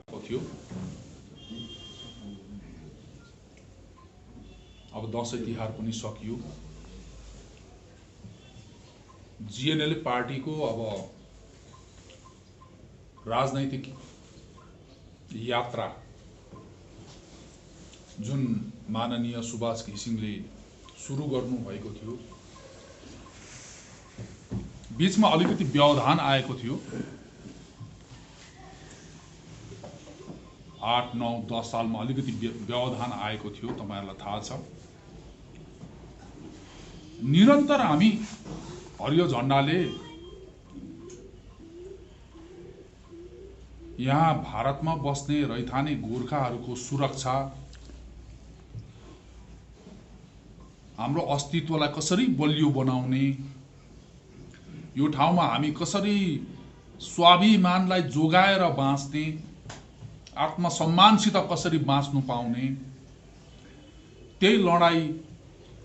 थियो। अब दसैँ तिहार पनि सकियो। जीएनएल पार्टीको अब राजनैतिक यात्रा जुन माननीय सुभाष घिसिङले सुरु गर्नुभएको थियो, बीचमा अलिकति व्यवधान आएको थियो। 8, 9, 10 सालमा अलिकति व्यवधान आएको थियो, तपाईहरुलाई थाहा छ। निरन्तर हामी हरियो झण्डाले यहाँ भारतमा बस्ने रैथाने गोर्खाहरूको सुरक्षा, हाम्रो अस्तित्वलाई कसरी बलियो बनाउने, यो ठाउँमा हामी कसरी स्वाभिमानलाई जोगाएर बाँच्ने, आत्मसम्मानसित कसरी बाँच्नु पाउने, त्यही लडाई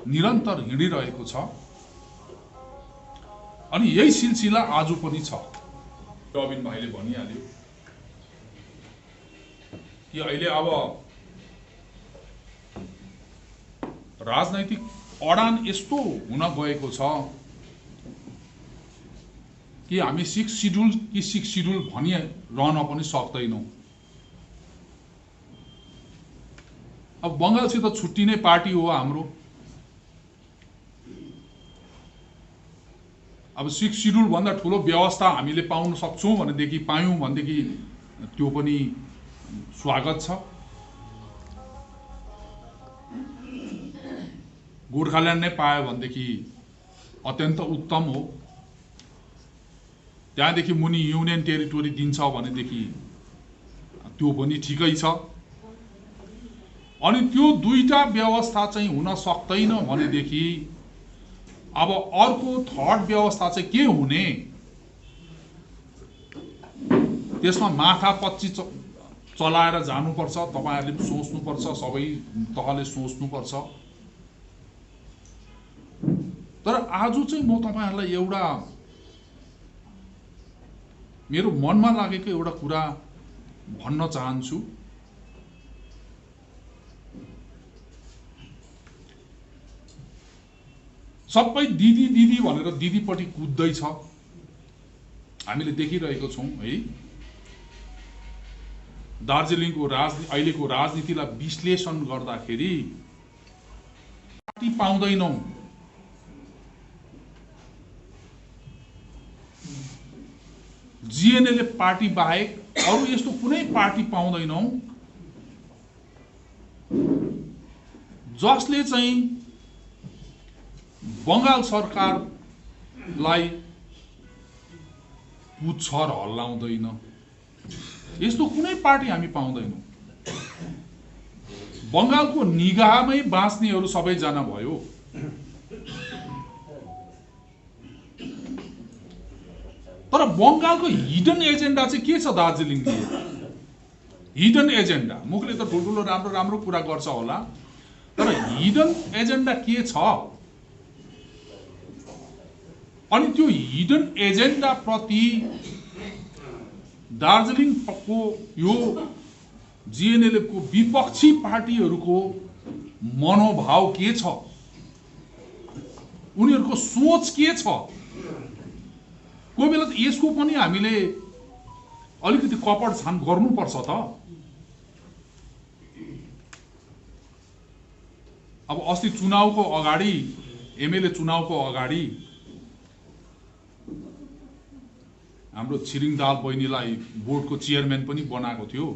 निरन्तर हिँडिरहेको छ। अनि यही सिलसिला आज पनि छ। रबिन भाइले भनिहाल्यो कि अहिले अब राजनैतिक अडान यस्तो हुन गएको छ कि हामी 6 सिड्युल भनिरहन पनि सक्दैनौं। अब बंगालसित छुट्टिने पार्टी हो हाम्रो। अब 6 सिड्युल भन्दा ठूलो व्यवस्था हामीले पाउन सक्छौं भनेदेखि, पायौं भनेदेखि त्यो पनि स्वागत छ। गोर्खाल्यान्ड नै पायो भनेदेखि अत्यन्त उत्तम हो। त्यहाँदेखि मुनि युनियन टेरिटोरी दिन्छ भनेदेखि त्यो पनि ठिकै छ। अनि त्यो दुईटा व्यवस्था चाहिँ हुन सक्दैन भनेदेखि अब अर्को थर्ड व्यवस्था चाहिँ के हुने, त्यसमा माथापच्ची चलाएर जानुपर्छ। तपाईहरुले सोच्नुपर्छ, सबै तहले सोच्नुपर्छ। तर आज चाहिँ म तपाईहरुलाई एउटा मेरो मनमा लागेको एउटा कुरा भन्न चाहन्छु। सबै दिदी दिदी भनेर दिदीपट्टि कुद्दै छ, हामीले देखिरहेको छौं है। दार्जिलिङको अहिलेको राजनीतिलाई विश्लेषण गर्दाखेरि पार्टी पाउँदैनौं। जीएनएल पार्टी बाहेक अरु यस्तो कुनै पार्टी पाउँदैनौं जसले चाहिँ बंगाल सरकारलाई पुच्छर हल्लाउँदैन। यस्तो कुनै पार्टी हामी पाउँदैनौं। बंगालको निगाहमै बाँच्नेहरू सबैजना भयो। तर बंगालको हिडन एजेन्डा चाहिँ के छ दार्जिलिङले? हिडन एजेन्डा, मुखले त ठुल्ठुलो राम्रो राम्रो कुरा गर्छ होला, तर हिडन एजेन्डा के छ? अनि त्यो हिडन एजेन्डा प्रति दार्जिलिङको यो जीएनएल को विपक्षी पार्टीहरूको मनोभाव के छ, उनीहरूको सोच के छ? कोही बेला त यसको पनि हामीले अलिकति कपड छान गर्नुपर्छ त। अब अस्ति चुनावको अगाडि, एमएलए चुनावको अगाडि हाम्रो छिरिङ दाल बहिनीलाई बोर्डको चेयरम्यान पनि बनाएको थियो।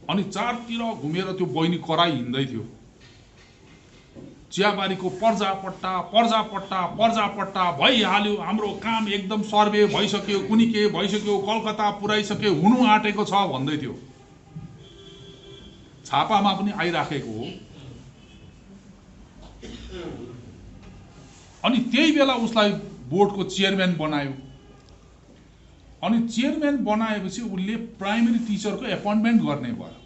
अनि चारतिर घुमेर त्यो बहिनी कराई हिँड्दै थियो। चियाबारीको पर्जापट्टा पर्जापट्टा पर्जापट्टा भइहाल्यो, हाम्रो काम एकदम सर्वे भइसक्यो, कुनिके भइसक्यो, कलकत्ता पुर्याइसक्यो, हुनु आँटेको छ भन्दै थियो। छापामा पनि आइराखेको हो। अनि त्यही बेला उसलाई बोर्डको चेयरम्यान बनायो। अनि चेयरम्यान बनाएपछि उसले प्राइमरी टिचरको एपोइन्टमेन्ट गर्ने भयो।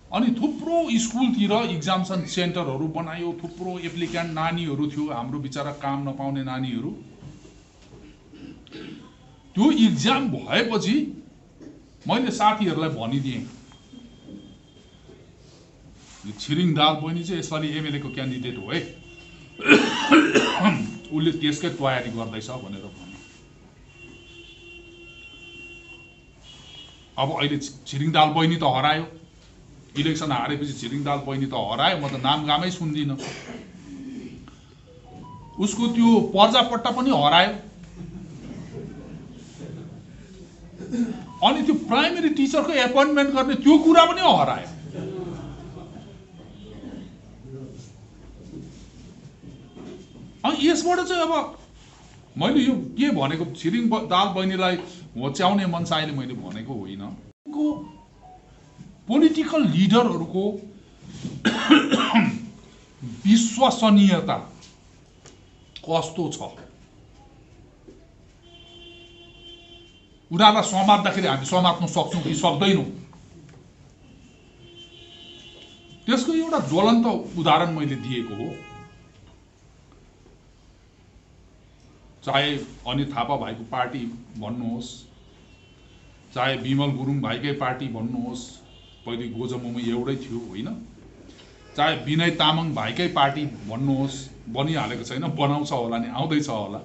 अनि थुप्रो स्कुलतिर एक्जामिनेसन सेन्टरहरू बनायो, थुप्रो एप्लिकेन्ट नानीहरू थियो, हाम्रो बिचारा काम नपाउने नानीहरू। त्यो इक्जाम भएपछि मैले साथीहरूलाई भनिदिएँ, छिरिङ दाल बहिनी चाहिँ यसपालि एमएलए को क्यान्डिडेट हो है, उसले त्यसकै तयारी गर्दैछ भनेर भने। अब अहिले छिरिङ दाल बहिनी त हरायो, इलेक्सन हारेपछि छिरिङ दाल बहिनी त हरायो, म त नाम गामै सुन्दिनँ। उसको त्यो पर्जापट्टा पनि हरायो, अनि त्यो प्राइमेरी टिचरको एपोइन्टमेन्ट गर्ने त्यो कुरा पनि हरायो। अनि यसबाट चाहिँ अब मैले यो के भनेको, छिरिङ दाल बहिनीलाई होच्याउने मनसायले मैले भनेको होइन। पोलिटिकल लिडरहरूको विश्वसनीयता कस्तो छ, उनीहरूलाई समात्दाखेरि हामी समात्न सक्छौँ कि सक्दैनौँ, त्यसको एउटा ज्वलन्त उदाहरण मैले दिएको हो। चाहे अनित थापा भाइको पार्टी भन्नुहोस्, चाहे विमल गुरुङ भाइकै पार्टी भन्नुहोस्, पहिले गोजमोमा एउटै थियो होइन, चाहे विनय तामाङ भाइकै पार्टी भन्नुहोस्, बनिहालेको छैन, बनाउँछ होला नि, आउँदैछ होला,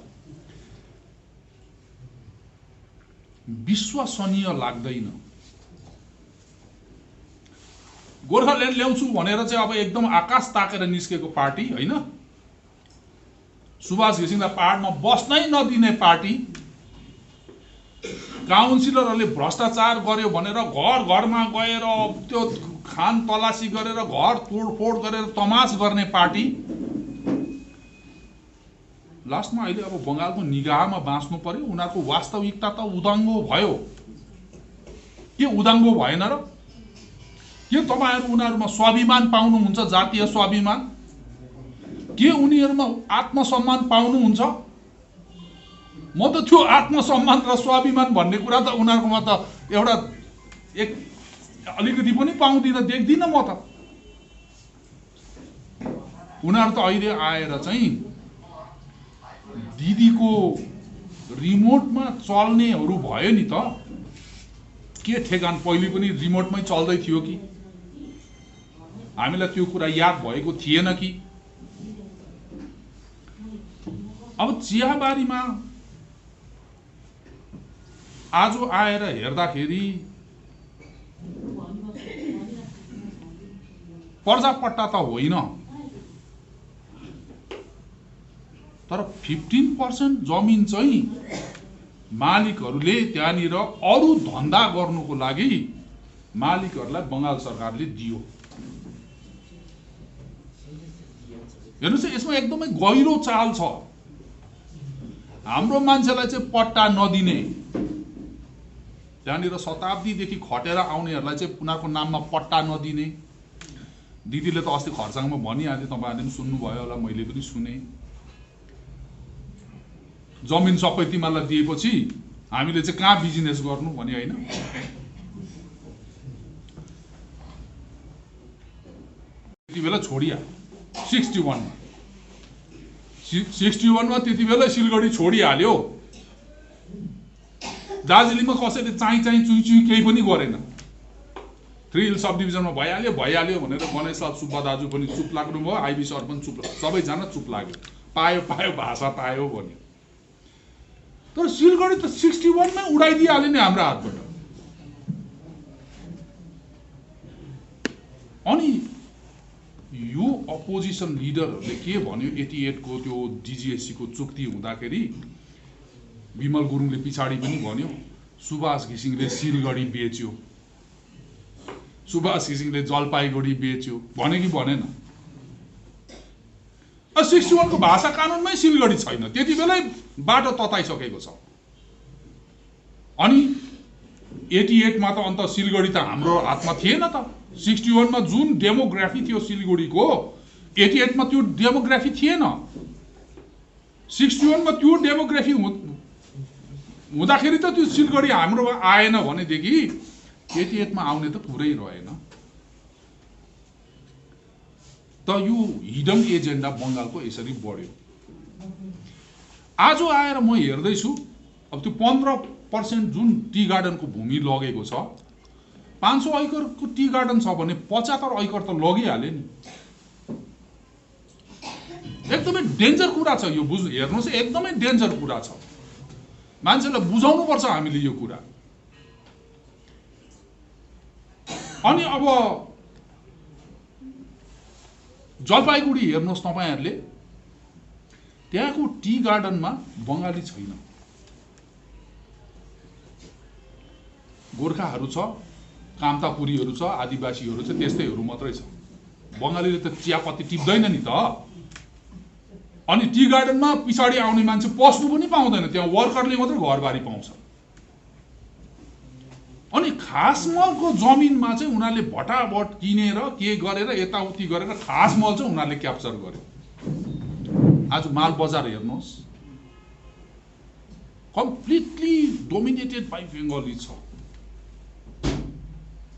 विश्वसनीय लाग्दैन। गोर्खाल्यान्ड ल्याउँछु भनेर चाहिँ अब एकदम आकाश ताकेर निस्केको पार्टी होइन, सुभाष घिसिङलाई पहाडमा बस्नै नदिने पार्टी, काउन्सिलरहरूले भ्रष्टाचार गर्यो भनेर घर घरमा गएर त्यो खान तलासी गरेर घर तोडफोड गरेर तमास गर्ने पार्टी, लास्टमा अहिले अब बङ्गालको निगाहमा बाँच्नु पर्यो। उनीहरूको वास्तविकता त उदाङ्गो भयो, के उदाङ्गो भएन र? के तपाईहरु उनीहरुमा स्वाभिमान पाउनुहुन्छ, जातीय स्वाभिमान? के उनीहरुमा आत्मसम्मान पाउनुहुन्छ? म त त्यो आत्मसम्मान र स्वाभिमान भन्ने कुरा त उनीहरुमा त एउटा एक अलिकति पनि पाउँदिन, देख्दिन म त। उनीहरु त अहिले आएर चाहिँ दिदीको रिमोटमा चल्नेहरु भयो नि त, के ठेगान पहिले पनि रिमोटमै चल्दै थियो कि? हामीलाई त्यो कुरा याद भएको थिएन कि? अब चियाबारीमा आज आएर हेर्दाखेरि पर्जापट्टा त होइन, तर 15% जमिन चाहिँ मालिकहरूले त्यहाँनिर अरु धन्दा गर्नुको लागि मालिकहरूलाई बंगाल सरकारले दियो। हेर्नुस्, यसमा एकदमै गहिरो चाल छ। हाम्रो मान्छेलाई चाहिँ पट्टा नदिने, त्यहाँनिर शताब्दीदेखि खटेर आउनेहरूलाई चाहिँ उनीहरूको नाममा पट्टा नदिने। दिदीले त अस्ति खर्साङमा भनिहाले, तपाईहरुले पनि सुन्नुभयो होला, मैले पनि सुने। जमिन सबै तिमीलाई दिएपछि हामीले चाहिँ कहाँ बिजनेस गर्नु भने हैन। त्यति बेला छोडिया 61 मा त्यति बेला सिलगढी छोडिहाल्यो। दार्जिलिङमा कसैले चाहिँ चुई केही पनि गरेन। 3 हिल सब डिभिजनमा भइहाल्यो भनेर गणेशलाल सुब्बा दाजु पनि चुप लाग्नु भयो, आइबी सर पनि चुप, सबैजना चुप लाग्यो। पायो भाषा पायो भन्यो। तर सिलगढी त 61 मै उडाइदिहाल्यो नि हाम्रो हातबाट। अनि यो अपोजिसन लिडरहरूले के भन्यो, 88 को त्यो डिजिएससी को चुक्ति हुँदाखेरि विमल गुरुङले पछाडि पनि भन्यो, सुभाष घिसिङले सिलगढी बेच्यो, सुभाष घिसिङले जलपाइगुडी बेच्यो भने कि भनेन? 61 को भाषा कानुनमै सिलगढी छैन, त्यति बेलै बाटो तताइसकेको छ। अनि 88 मा त अन्त सिलगढी त हाम्रो हातमा थिएन त। 61 मा जुन डेमोग्राफी थियो सिलगढीको, 88 मा त्यो डेमोग्राफी थिएन। 61 मा त्यो डेमोग्राफी हुँदाखेरि त त्यो सिलगढी हाम्रो आएन भनेदेखि 88 मा आउने त पुरै रहेन। त यो हिडन एजेन्डा बंगालको यसरी बढ्यो। आज आएर म हेर्दैछु, अब त्यो 50% जुन टी गार्डनको भूमि लगेको छ 500 एकरको टी गार्डन छ भने 75 एकर त लगिहाल्यो नि। एकदमै डेन्जर कुरा छ यो, हेर्नुहोस् एकदमै डेन्जर कुरा छ। मान्छेलाई बुझाउनु पर्छ हामीले यो कुरा। अनि अब जलपाइगुडी हेर्नुहोस् तपाईहरुले, त्यहाँको टी गार्डनमा बंगाली छैन, गोर्खाहरू छ, कामतापुरीहरू छ, आदिवासीहरू छ, त्यस्तैहरू मात्रै छ। बंगालीले त चियापत्ती टिप्दैन नि त। अनि टी गार्डनमा पछाडी आउने मान्छे पस्नु पनि पाउँदैन, त्यहाँ वर्करले मात्रै घरबारी पाउँछ। अनि खास मलको जमिनमा चाहिँ उनीहरूले भटाभट किनेर के गरेर यताउति गरेर खास मल चाहिँ उनीहरूले क्याप्चर गर्यो। आज माल बजार हेर्नुहोस्, कम्प्लिटली डोमिनेटेड बाइ बेङ्गली छ।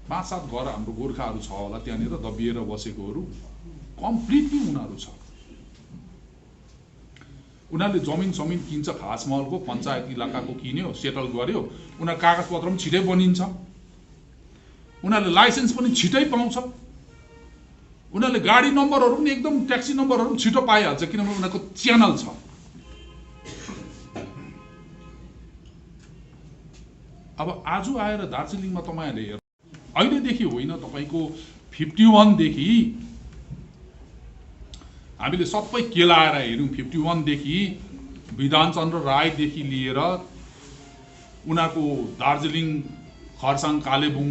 5-7 घर हाम्रो गोर्खाहरू छ होला त्यहाँनिर दबिएर बसेकोहरू, कम्प्लिटली उनीहरू छ। उनीहरूले जमिन किन्छ खास महलको, पञ्चायत इलाकाको किन्यो, सेटल गर्यो, उनीहरू कागजपत्र पनि छिटै बनिन्छ, उनीहरूले लाइसेन्स पनि छिटै पाउँछ, उनीहरूले गाडी नम्बरहरू पनि एकदम ट्याक्सी नम्बरहरू पनि छिटो पाइहाल्छ, किनभने उनीहरूको च्यानल छ। अब आज आएर दार्जिलिङमा तपाईहरुले हेर्नु, अहिलेदेखि होइन, तपाईको 51 देखि हामीले सबै केलाएर हेर्यौं। 51 देखि विधानचन्द्र रायदेखि लिएर उनीहरूको दार्जिलिङ, खरसाङ, कालेबुङ,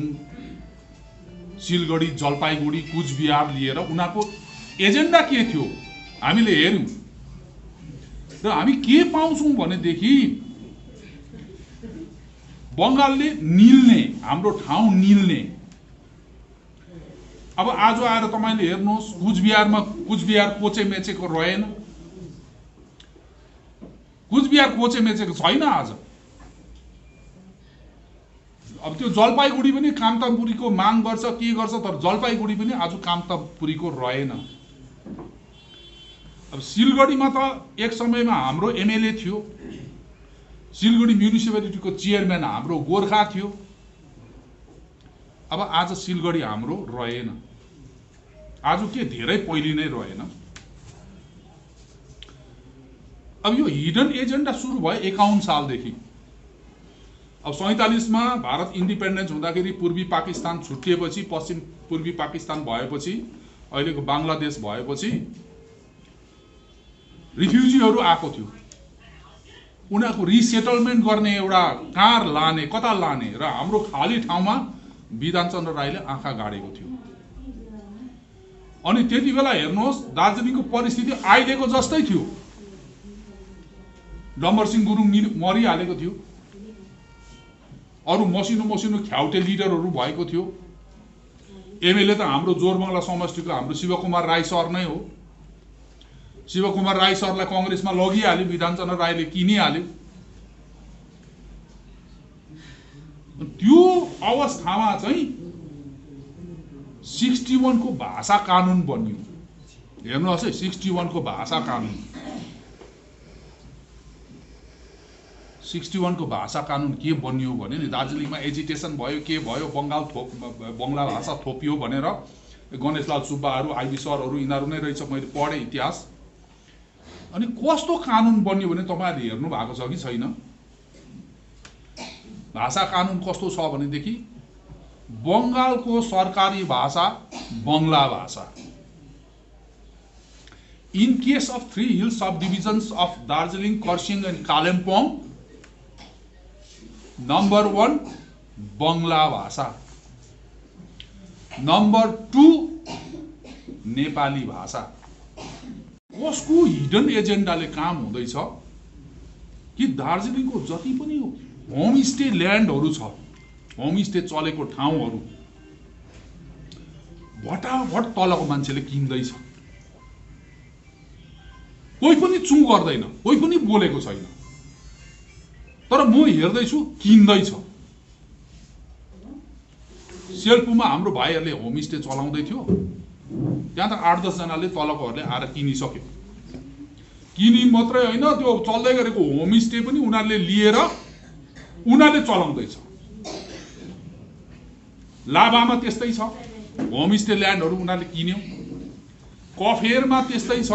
सिलगढी, जलपाइगुडी, कुचबिहार लिएर उनीहरूको एजेन्डा के थियो हामीले हेर्यौं। र हामी के पाउँछौं भनेदेखि बंगालले निल्ने, हाम्रो ठाउँ निल्ने। अब आज आएर तपाईले हेर्नुहोस्, कुचबिहार कोचेमेचेको रहेन, कुचबिहार कोचेमेचेको छैन आज। अब त्यो जलपाइगुडी पनि कामतापुरीको माग गर्छ, के गर्छ, तर जलपाइगुडी पनि आज कामतापुरीको रहेन। अब सिलगढीमा त एक समयमा हाम्रो एमएलए थियो, सिलगढी म्युनिसिपालिटीको चेयरम्यान हाम्रो गोर्खा थियो। अब आज सिलगढी हाम्रो रहेन, आज के धेरै पहिले नै रहेन। अब यो हिडन एजेन्डा सुरु भयो 51 सालदेखि। अब 47 मा भारत इन्डिपेन्डेन्स हुँदाखेरि पूर्वी पाकिस्तान छुट्टिएपछि, पश्चिम पूर्वी पाकिस्तान भएपछि, अहिलेको बङ्गलादेश भएपछि रिफ्युजीहरू आएको थियो। उनीहरूको रिसेटलमेन्ट गर्ने एउटा कार लाने, कता लाने, र हाम्रो खाली ठाउँमा विधानचन्द्र राईले आँखा गाडेको थियो। अनि त्यति बेला हेर्नुहोस् दार्जिलिङको परिस्थिति अहिलेको जस्तै थियो। डम्बरसिंह गुरुङ मरिहालेको थियो, अरू मसिनो ख्याउटे लिडरहरू भएको थियो। एमएलए त हाम्रो जोरबङ्गला समष्टिको हाम्रो शिवकुमार राई सर नै हो। शिवकुमार राई सरलाई कांग्रेसमा लगिहाल्यो, विधानचन्द्र राईले किनिहाल्यो। त्यो अवस्थामा चाहिँ 61 को भाषा कानुन बन्यो। हेर्नुहोस् है, 61 को भाषा कानुन, 61 को भाषा कानुन के बन्यो भने नि, दार्जिलिङमा एजिटेसन भयो, के भयो, बंगला भाषा थोपियो भनेर गणेशलाल सुब्बाहरू, आइबी सरहरू यिनीहरू नै रहेछ, मैले पढेँ इतिहास। अनि कस्तो कानुन बन्यो भने तपाईहरुले हेर्नु भएको छ कि छैन? भाषा कानुन कस्तो छ भनेदेखि बंगालको सरकारी भाषा बंगला भाषा। In case of 3 hill subdivisions of Darjeeling, Khorxing and Kalimpong, number 1 बंगला भाषा, number 2 नेपाली भाषा। कसको हिडन एजेन्डाले काम हुँदैछ कि दार्जिलिङको जति पनि होमस्टे ल्यान्डहरू छ, होमस्टे चलेको ठाउँहरू भटाभट तलको मान्छेले किन्दैछ। कोही पनि चुँ गर्दैन, कोही पनि बोलेको छैन, तर म हेर्दैछु किन्दैछ। सेल्पुमा हाम्रो भाइहरूले होमस्टे चलाउँदै थियो, त्यहाँ त 8-10 जनाले तलकोहरूले आएर किनिसक्यो। किनि मात्रै होइन, त्यो चल्दै गरेको होमस्टे पनि उनीहरूले लिएर उनीहरूले चलाउँदैछ। लाभामा त्यस्तै छ, होमस्टे ल्यान्डहरू उनीहरूले किन्यो। कफेरमा त्यस्तै छ,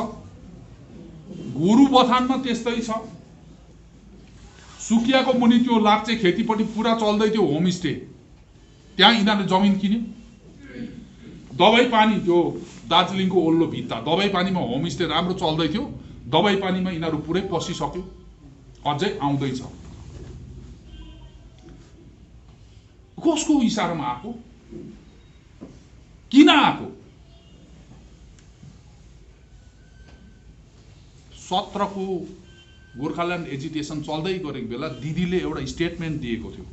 गोरुबथानमा त्यस्तै छ। सुकियाको मुनि त्यो लाप्चे खेतीपट्टि पुरा चल्दै थियो होमस्टे, त्यहाँ यिनीहरूले जमिन किन्यो। दबाई पानी त्यो दार्जिलिङको ओल्लो भित्ता दबाई पानीमा होमस्टे राम्रो चल्दै थियो, दबाई पानीमा यिनीहरू पुरै पसिसक्यो, अझै आउँदैछ। कसको इसारामा आएको, किन आएको? 17 को गोर्खाल्यान्ड एजिटेसन चल्दै गरेको बेला दिदीले एउटा स्टेटमेन्ट दिएको थियो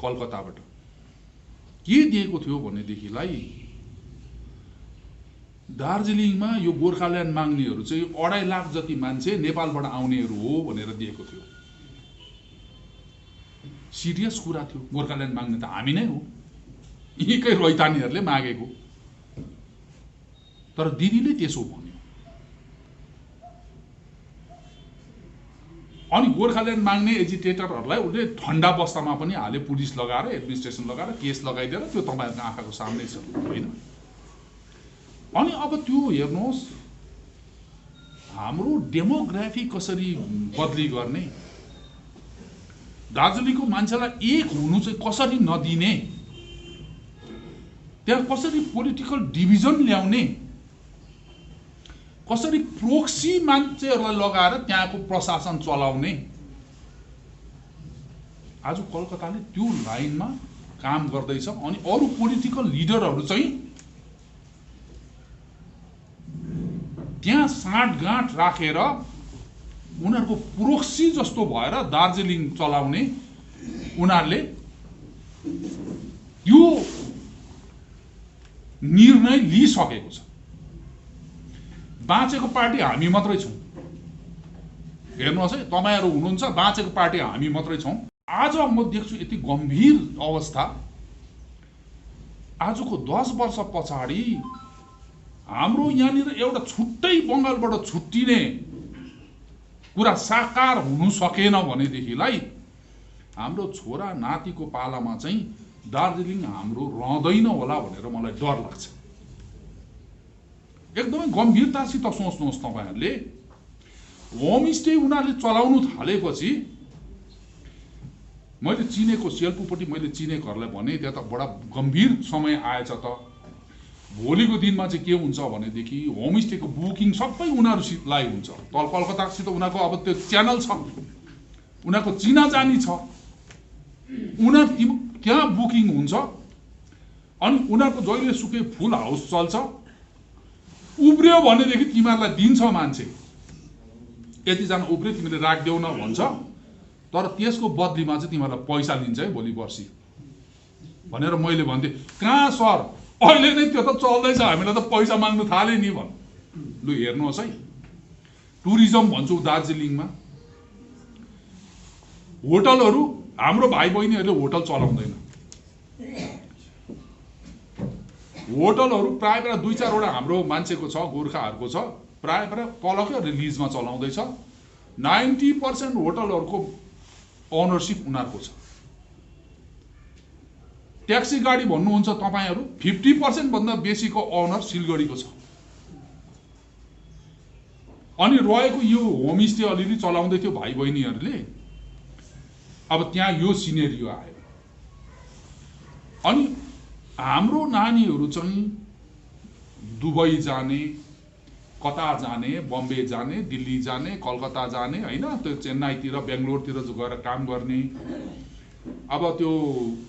कलकत्ताबाट। के दिएको थियो भनेदेखिलाई दार्जिलिङमा यो गोर्खाल्यान्ड माग्नेहरू चाहिँ 2.5 लाख जति मान्छे नेपालबाट आउनेहरू हो भनेर दिएको थियो। सिरियस कुरा थियो। गोर्खाल्यान्ड माग्ने त हामी नै हो, यहीकै रैतानीहरूले मागेको। तर दिदीले त्यसो भन्यो। अनि गोर्खाल्यान्ड माग्ने एजिटेटरहरूलाई उसले ठन्डा बस्तामा पनि हाले, पुलिस लगाएर, एडमिनिस्ट्रेसन लगाएर, केस लगाइदिएर। त्यो तपाईँहरूको आँखाको सामने छ होइन? अनि अब त्यो हेर्नुहोस्, हाम्रो डेमोग्राफी कसरी बदली गर्ने, दार्जिलिङको मान्छेलाई एक हुनु चाहिँ कसरी नदिने, त्यहाँ कसरी पोलिटिकल डिभिजन ल्याउने, कसरी प्रोक्सी मान्छेहरूलाई लगाएर त्यहाँको प्रशासन चलाउने। आज कलकत्ताले त्यो लाइनमा काम गर्दैछ। अनि अरू पोलिटिकल लिडरहरू चाहिँ त्यहाँ साँठगाँठ राखेर उनीहरूको प्रोक्सी जस्तो भएर दार्जिलिङ चलाउने उनीहरूले यो निर्णय लिइसकेको छ। बाँचेको पार्टी हामी मात्रै छौँ। हेर्नुहोस् है, तपाईँहरू हुनुहुन्छ, बाँचेको पार्टी हामी मात्रै छौँ। आज म देख्छु यति गम्भीर अवस्था। आजको 10 वर्ष पछाडि हाम्रो यहाँनिर एउटा छुट्टै बङ्गालबाट छुट्टिने कुरा साकार हुनु सकेन भनेदेखिलाई हाम्रो छोरा नातिको पालामा चाहिँ दार्जिलिङ हाम्रो रहँदैन होला भनेर मलाई डर लाग्छ। एकदमै गम्भीरतासित सोच्नुहोस् तपाईहरुले। होमस्टे उनीहरूले चलाउनु थालेपछि मैले चिनेको सेल्पुपट्टि मैले चिनेकोहरूलाई भने त्यहाँ त बडा गम्भीर समय आएछ त। भोलिको दिनमा चाहिँ के हुन्छ भनेदेखि होमस्टेको बुकिङ सबै उनीहरुलाई हुन्छ। तल कलकत्तासित उनीहरुको अब त्यो च्यानल छ, उनीहरुको चिनाजानी छ, उनीहरु त्यहाँ बुकिङ हुन्छ। अनि उनीहरुको जहिले सुकै फुल हाउस चल्छ। उब्रियो भनेदेखि तिमीहरुलाई दिन्छ मान्छे, यति जना उब्रियो तिमीले राख्देऊ न भन्छ। तर त्यसको बदलीमा चाहिँ तिमीहरुलाई पैसा लिन्छ है भोलि पर्सि भनेर मैले भन्थे। कहाँ सर, अहिले नै त्यो त चल्दैछ, हामीलाई त पैसा माग्नु थाले नि भन्। लु हेर्नुहोस् है, टुरिज्म भन्छौ दार्जिलिङमा। होटलहरु हाम्रो भाइ बहिनीहरुले होटल चलाउँदैन। होटलहरु प्राय 2-4 वटा हाम्रो मान्छेको छ, गोर्खाहरुको छ, प्राय तलकै रिलिजमा चलाउँदैछ। 90% होटलहरुको ओनरशिप उनीहरुको छ। ट्याक्सी गाडी भन्नुहुन्छ तपाईहरु, 50% भन्दा बेसीको ओनर सिलगढीको छ। अनि रहेको यो होमस्टे अलिअलि चलाउँदै थियो भाइ बहिनीहरुले। अब त्यहाँ यो सिनेरियो आयो। अनि हाम्रो नानीहरु चाहिँ दुबई जाने, कता जाने, बम्बे जाने, दिल्ली जाने, कलकत्ता जाने हैन, त्यो चेन्नईतिर बेंगलोरतिर गएर काम गर्ने। अब त्यो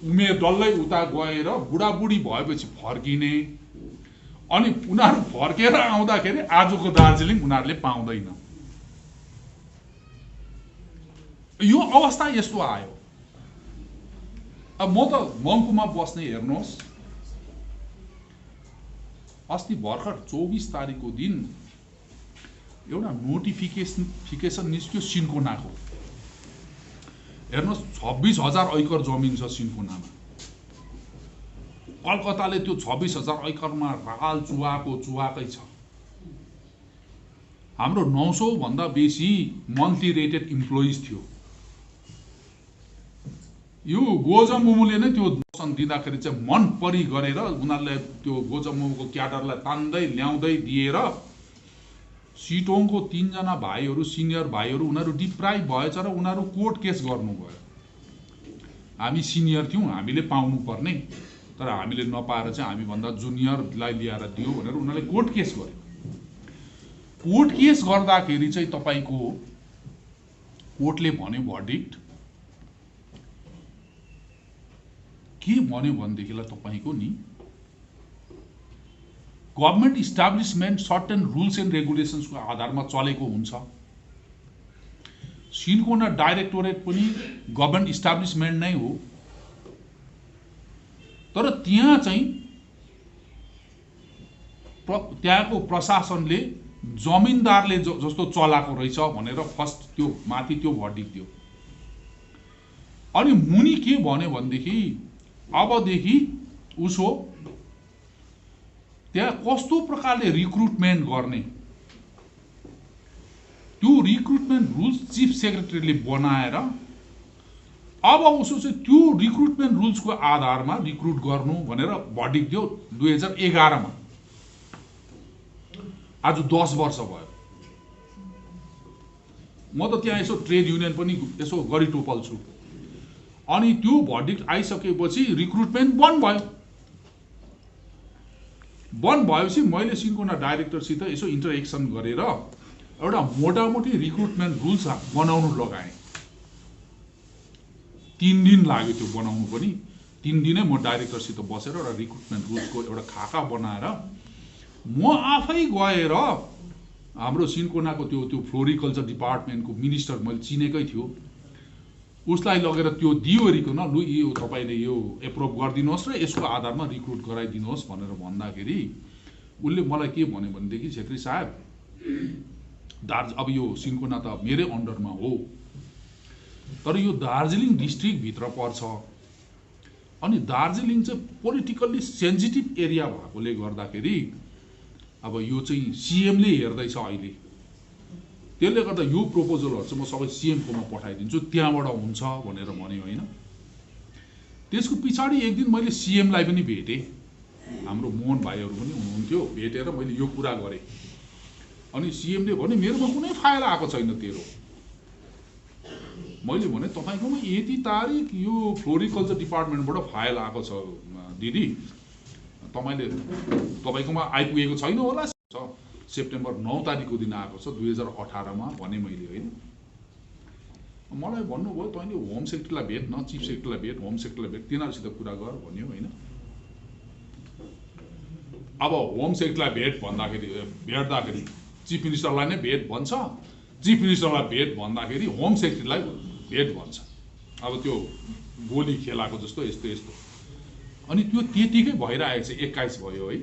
उमेर डल्लै उता गएर बुढाबुढी भएपछि फर्किने। अनि उनीहरु फर्केर आउँदाखेरि आजको दार्जिलिङ उनीहरुले पाउँदैन। यो अवस्था यस्तो आयो। अब म त मङ्पुमा बस्ने, हेर्नुहोस् अस्ति भर्खर 24 तारिखको दिन एउटा नोटिफिकेसन निस्क्यो सिन्कोनाको। हेर्नुहोस् 26,000 एकड़ जमिन छ सिन्कोनामा। कलकत्ताले त्यो 26,000 एकड़मा राल चुवाकै छ। हाम्रो 900 भन्दा बेसी मन्थली रेटेड इम्प्लोइज थियो। यो गोजमुमुले नै त्यो मोसन दिँदाखेरि चाहिँ मन परी गरेर उनीहरूले त्यो गोजमुमुको क्याडरलाई तान्दै ल्याउँदै दिएर सिटोङको 3 जना भाइहरू सिनियर भाइहरू उनीहरू डिप्राइभ भएछ र उनीहरू कोर्ट केस गर्नुभयो। हामी सिनियर थियौँ, हामीले पाउनु पर्ने, तर हामीले नपाएर चाहिँ हामीभन्दा जुनियरलाई ल्याएर दियो भनेर उनीहरूले कोर्ट केस गर्यो। कोर्ट केस गर्दाखेरि चाहिँ तपाईँको कोर्टले भन्यो भर्डिक्ट के भन्यो भनेदेखिलाई तपाईँको नि government establishment certain rules and रेगुलेसन्सको आधारमा चलेको हुन्छ। सिन्कोना डाइरेक्टोरेट पनि गभर्नमेन्ट इस्टाब्लिसमेन्ट नै हो, तर त्यहाँ चाहिँ त्यहाँको प्रशासनले जमिनदारले जस्तो चलाएको रहेछ भनेर फर्स्ट त्यो माथि त्यो भर्डिक्ट दियो। अनि मुनि के भन्यो भनेदेखि अबदेखि उसो त्यहाँ कस्तो प्रकारले रिक्रुटमेन्ट गर्ने त्यो रिक्रुटमेन्ट रुल्स चिफ सेक्रेटरीले बनाएर अब उसो चाहिँ त्यो रिक्रुटमेन्ट रुल्सको आधारमा रिक्रुट गर्नु भनेर भर्डिक्ट दियो 2011 मा। आज 10 वर्ष भयो। म त त्यहाँ यसो ट्रेड युनियन पनि यसो गरी टोपल छु। अनि त्यो भर्डिक्ट आइसकेपछि रिक्रुटमेन्ट बन्द भयो। बन्द भएपछि मैले सिन्कोना डाइरेक्टरसित यसो इन्टरेक्सन गरेर एउटा मोटामोटी रिक्रुटमेन्ट रुल्स बनाउनु लगाएँ। 3 दिन लाग्यो त्यो बनाउनु पनि। 3 दिनै म डाइरेक्टरसित बसेर एउटा रिक्रुटमेन्ट रुल्सको एउटा खाका बनाएर म आफै गएर हाम्रो सिन्कोनाको त्यो फ्लोरिकल्चर डिपार्टमेन्टको मिनिस्टर मैले चिनेकै थियो, उसलाई लगेर त्यो दियोरिकन लु यो तपाईँले यो एप्रुभ गरिदिनुहोस् र यसको आधारमा रिक्रुट गराइदिनुहोस् भनेर भन्दाखेरि उसले मलाई के भन्यो भनेदेखि छेत्री साहब अब यो सिन्कोना त मेरै अन्डरमा हो, तर यो दार्जिलिङ डिस्ट्रिक्टभित्र पर्छ। अनि दार्जिलिङ चाहिँ पोलिटिकल्ली सेन्सिटिभ एरिया भएकोले गर्दाखेरि अब यो चाहिँ सिएमले हेर्दैछ अहिले, त्यसले गर्दा यो प्रपोजलहरू चाहिँ म सबै सिएमकोमा पठाइदिन्छु, त्यहाँबाट हुन्छ भनेर भन्यो होइन। त्यसको पछाडि एक दिन मैले सिएमलाई पनि भेटेँ, हाम्रो मोहन भाइहरू पनि हुनुहुन्थ्यो, भेटेर मैले यो कुरा गरेँ। अनि सिएमले भने मेरोमा कुनै फाइल आएको छैन तेरो। मैले भने तपाईँकोमा यति तारिक यो फ्लोरिकल्चर डिपार्टमेन्टबाट फाइल आएको छ दिदी, तपाईँकोमा आइपुगेको छैन होला। सेप्टेम्बर 9 तारिकको दिन आएको छ 2018 मा भने मैले होइन। मलाई भन्नुभयो तैँले होम सेक्रेटरीलाई भेट न, चिफ सेक्रेटरीलाई भेट, होम सेक्रेटरीलाई भेट, तिनीहरूसित कुरा गर भन्यो होइन। अब होम सेक्रेटरीलाई भेट्दाखेरि चिफ मिनिस्टरलाई नै भेट भन्छ, चिफ मिनिस्टरलाई भेट भन्दाखेरि होम सेक्रेटरीलाई भेट भन्छ। अब त्यो गोली खेलाको जस्तो यस्तो यस्तो। अनि त्यो त्यतिकै भइरहेको छ। 21 भयो है।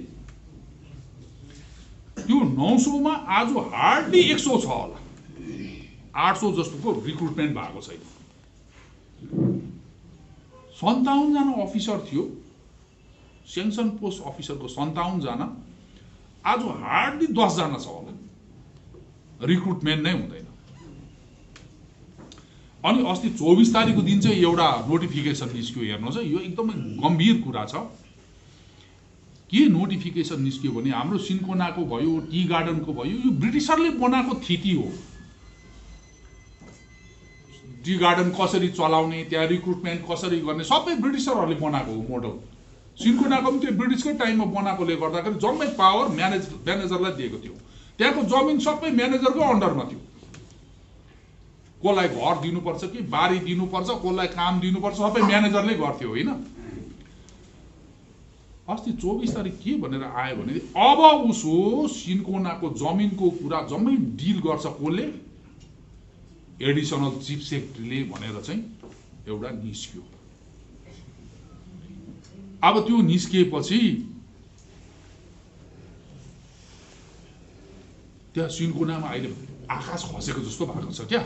त्यो 900 मा आज हार्डली 100 छ होला, 800 जस्तोको रिक्रुटमेन्ट भएको छैन। 57 जना अफिसर थियो, सेन्सन पोस्ट अफिसरको 57 जना, आज हार्डली 10 जना छ होला, रिक्रुटमेन्ट नै हुँदैन। अनि अस्ति 24 तारिकको दिन चाहिँ एउटा नोटिफिकेसन निस्क्यो, हेर्नुहोस् है, यो एकदमै गम्भीर कुरा छ। के नोटिफिकेसन निस्क्यो भने हाम्रो सिन्कोनाको भयो, टी गार्डनको भयो, यो ब्रिटिसरले बनाएको थिति हो। टी गार्डन कसरी चलाउने, त्यहाँ रिक्रुटमेन्ट कसरी गर्ने, सबै ब्रिटिसरहरूले बनाएको हो मोडल। सिन्कोनाको पनि त्यो ब्रिटिसकै टाइममा बनाएकोले गर्दाखेरि जम्मै पावर म्यानेजरलाई दिएको थियो। त्यहाँको जमिन सबै म्यानेजरको अन्डरमा थियो। कसलाई घर दिनुपर्छ कि बारी दिनुपर्छ, कसलाई काम दिनुपर्छ, सबै म्यानेजरले गर्थ्यो होइन। अस्ति 24 तारिक के भनेर आयो भने अब उसो सिन्कोनाको जमिनको कुरा जम्मै डिल गर्छ कसले, एडिसनल चिफ सेक्रेटरीले भनेर चाहिँ एउटा निस्क्यो। अब त्यो निस्किएपछि त्यहाँ सिन्कोनामा अहिले आकाश खसेको जस्तो भएको छ क्या।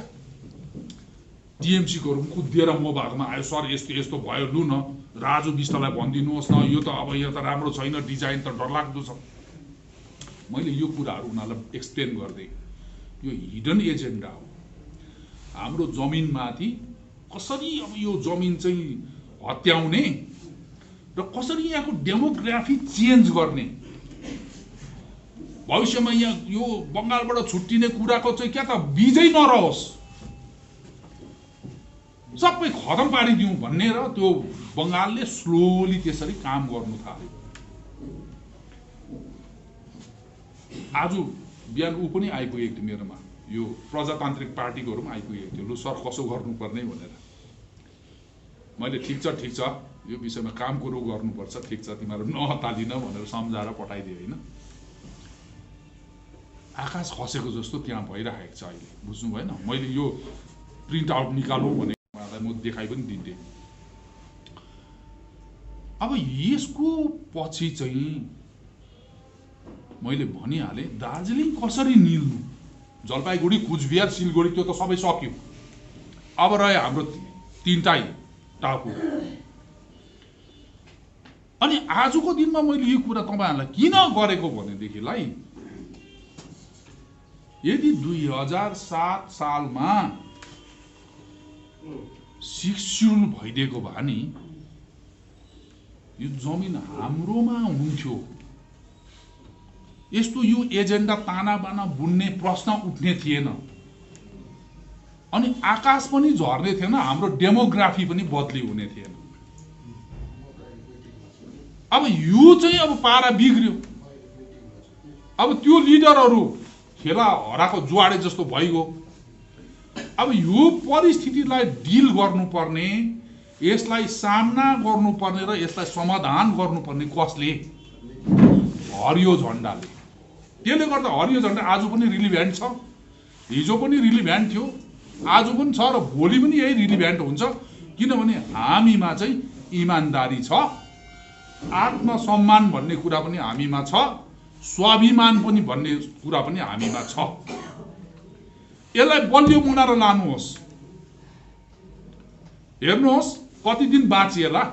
टिएमसीकोहरू कुदेर म भागमा आयो, सर यस्तो यस्तो भयो, लु न राजु विष्टलाई भनिदिनुहोस् न, यो त अब यो त राम्रो छैन, डिजाइन त डरलाग्दो छ। मैले यो कुराहरू उनीहरूलाई एक्सप्लेन गर्दै, यो हिडन एजेन्डा हो। हाम्रो जमिनमाथि कसरी अब यो जमिन चाहिँ हत्याउने र कसरी यहाँको डेमोग्राफी चेन्ज गर्ने, भविष्यमा यहाँ यो बङ्गालबाट छुट्टिने कुराको चाहिँ क्या त बीजै नरहोस्, सबै खतम पारिदिउँ भन्ने र त्यो बङ्गालले स्लोली त्यसरी काम गर्नु थाल्यो। आज बिहान ऊ पनि आइपुगेको थियो मेरोमा, यो प्रजातान्त्रिक पार्टीकोहरू पनि आइपुगेको थियो, लु सर कसो गर्नुपर्ने भनेर। मैले ठिक छ यो विषयमा काम कुरो गर्नुपर्छ, ठिक छ तिमीहरू नहतालिन भनेर सम्झाएर पठाइदिएँ होइन। आकाश खसेको जस्तो त्यहाँ भइरहेको छ अहिले, बुझ्नु भएन? मैले यो प्रिन्ट आउट निकालौँ भने म देखाइ पनि दिन्थेँ। अब यसको पछि चाहिँ मैले भनिहालेँ दार्जिलिङ कसरी निल्नु, जलपाइगुडी कुचबिहार सिलगढी त्यो त सबै सक्यो, अब रह्यो हाम्रो तीनटै टापु। अनि आजको दिनमा मैले यो कुरा तपाईँहरूलाई किन गरेको भनेदेखिलाई, यदि 2007 सालमा सिक्स्युल भइदिएको भए नि यो जमिन हाम्रोमा हुन्थ्यो, यस्तो यो एजेन्डा ताना बाना बुन्ने प्रश्न उठ्ने थिएन, अनि आकाश पनि झर्ने थिएन, हाम्रो डेमोग्राफी पनि बदली हुने थिएन। अब यो चाहिँ अब पारा बिग्रियो। अब त्यो लिडरहरू खेला हराएको जुवाडे जस्तो भइगयो। अब यो परिस्थितिलाई डिल गर्नुपर्ने, यसलाई सामना गर्नुपर्ने र यसलाई समाधान गर्नुपर्ने कसले? हरियो झण्डाले। त्यसले गर्दा हरियो झण्डा आज पनि रिलिभेन्ट छ, हिजो पनि रिलिभेन्ट थियो, आज पनि छ र भोलि पनि यही रिलिभेन्ट हुन्छ। किनभने हामीमा चाहिँ इमानदारी छ, आत्मसम्मान भन्ने कुरा पनि हामीमा छ, स्वाभिमान पनि भन्ने कुरा पनि हामीमा छ। यसलाई बलियो बनाएर लानुहोस्। हेर्नुहोस् कति दिन बाँचिएला।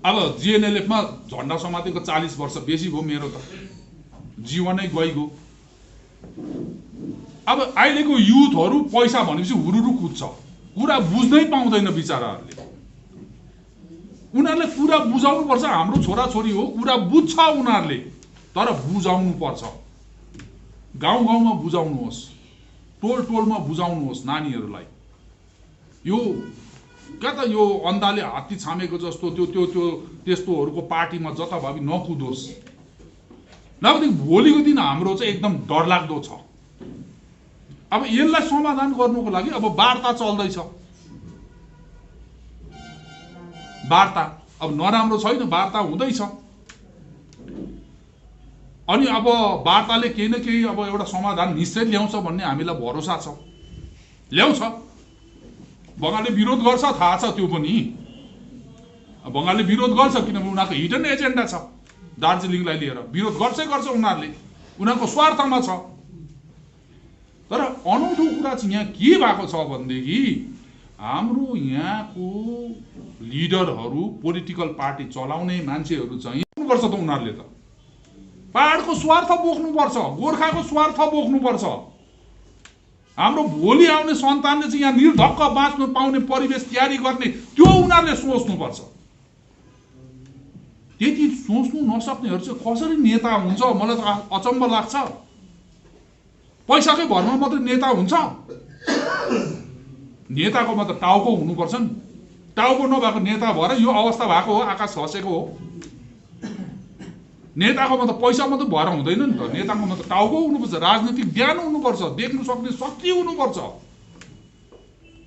अब जिएनएलएफमा झण्डा समातेको 40 वर्ष बेसी भयो, मेरो त जीवनै गइगयो। अब अहिलेको युथहरू पैसा भनेपछि हुरुरु कुद्छ, कुरा बुझ्नै पाउँदैन बिचाराहरूले। उनीहरूले कुरा बुझाउनु पर्छ, हाम्रो छोराछोरी हो, कुरा बुझ्छ उनीहरूले, तर बुझाउनु पर्छ। गाउँ गाउँमा बुझाउनुहोस्, टोल टोलमा बुझाउनुहोस् नानीहरूलाई। यो क्या त यो अन्धाले हात्ती छामेको जस्तो त्यो त्यो त्यो त्यस्तोहरूको पार्टीमा जताभावी नकुदोस्, नभएदेखि भोलिको दिन हाम्रो चाहिँ एकदम डरलाग्दो छ। अब यसलाई समाधान गर्नुको लागि अब वार्ता चल्दैछ। वार्ता अब नराम्रो छैन, वार्ता हुँदैछ। अनि अब वार्ताले केही न केही अब एउटा समाधान निश्चय ल्याउँछ भन्ने हामीलाई भरोसा छ, ल्याउँछ। बङ्गालले विरोध गर्छ, थाहा छ त्यो पनि। बङ्गालले विरोध गर्छ किनभने उनीहरूको हिडन एजेन्डा छ, दार्जिलिङलाई लिएर विरोध गर्छै गर्छ उनीहरूले, उनीहरूको स्वार्थमा छ। तर अनौठो कुरा चाहिँ यहाँ के भएको छ भनेदेखि हाम्रो यहाँको लिडरहरू, पोलिटिकल पार्टी चलाउने मान्छेहरू चाहिँ बोक्नुपर्छ त। उनीहरूले त पहाडको स्वार्थ बोक्नुपर्छ, गोर्खाको स्वार्थ बोक्नुपर्छ। हाम्रो भोलि आउने सन्तानले चाहिँ यहाँ निर्धक्क बाँच्नु पाउने परिवेश तयारी गर्ने त्यो उनीहरूले सोच्नुपर्छ। त्यति सोच्नु नसक्नेहरू चाहिँ कसरी नेता हुन्छ मलाई त अचम्म लाग्छ। पैसाकै भरमा मात्रै नेता हुन्छ? नेताकोमा त टाउको हुनुपर्छ नि। टाउको नभएको नेता भएर यो अवस्था भएको हो, आकाश खसेको हो। नेताकोमा त पैसा मात्रै भएर हुँदैन नि त, नेताकोमा त टाउको हुनुपर्छ, राजनीतिक ज्ञान हुनुपर्छ, देख्नु सक्ने शक्ति हुनुपर्छ।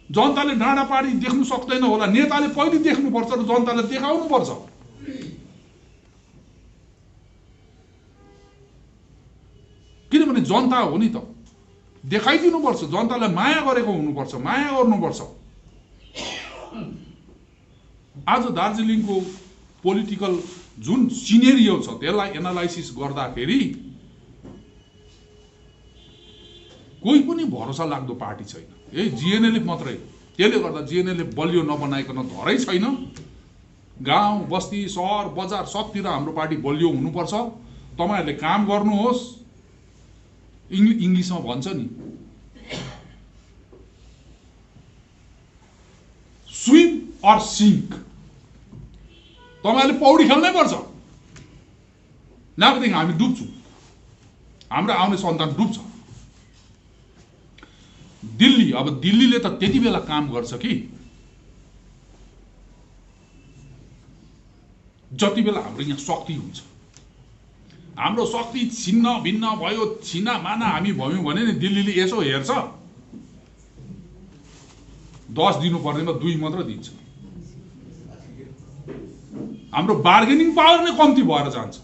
जनताले डाँडा पाडी देख्नु सक्दैन होला, नेताले पहिले देख्नुपर्छ र जनताले देखाउनुपर्छ। किनभने जनता हो नि त, देखाइदिनुपर्छ। जनतालाई माया गरेको हुनुपर्छ, माया गर्नुपर्छ। आज दार्जिलिङको पोलिटिकल जुन सिनेरियो छ त्यसलाई एनालाइसिस गर्दाखेरि कोही पनि भरोसा लाग्दो पार्टी छैन। यही जिएनएलएफ मात्रै। त्यसले गर्दा जिएनएलएफ बलियो नबनाइकन धरै छैन। गाउँ बस्ती सहर बजार सबतिर हाम्रो पार्टी बलियो हुनुपर्छ। तपाईहरुले काम गर्नुहोस्। इङ्ग्लिसमा भन्छ नि, अर सिङ्क। तपाईहरुले पौडी खेल्नै पर्छ, नभएदेखि हामी डुब्छौँ, हाम्रो आउने सन्तान डुब्छ। दिल्ली, अब दिल्लीले त त्यति बेला काम गर्छ कि जति बेला हाम्रो यहाँ शक्ति हुन्छ। हाम्रो शक्ति छिन्न भिन्न भयो, छिना माना हामी भयौँ भने नि दिल्लीले यसो हेर्छ, 10 दिनु पर्नेमा 2 मात्र दिन्छ। हाम्रो बार्गेनिङ पावर नै कम्ती भएर जान्छ।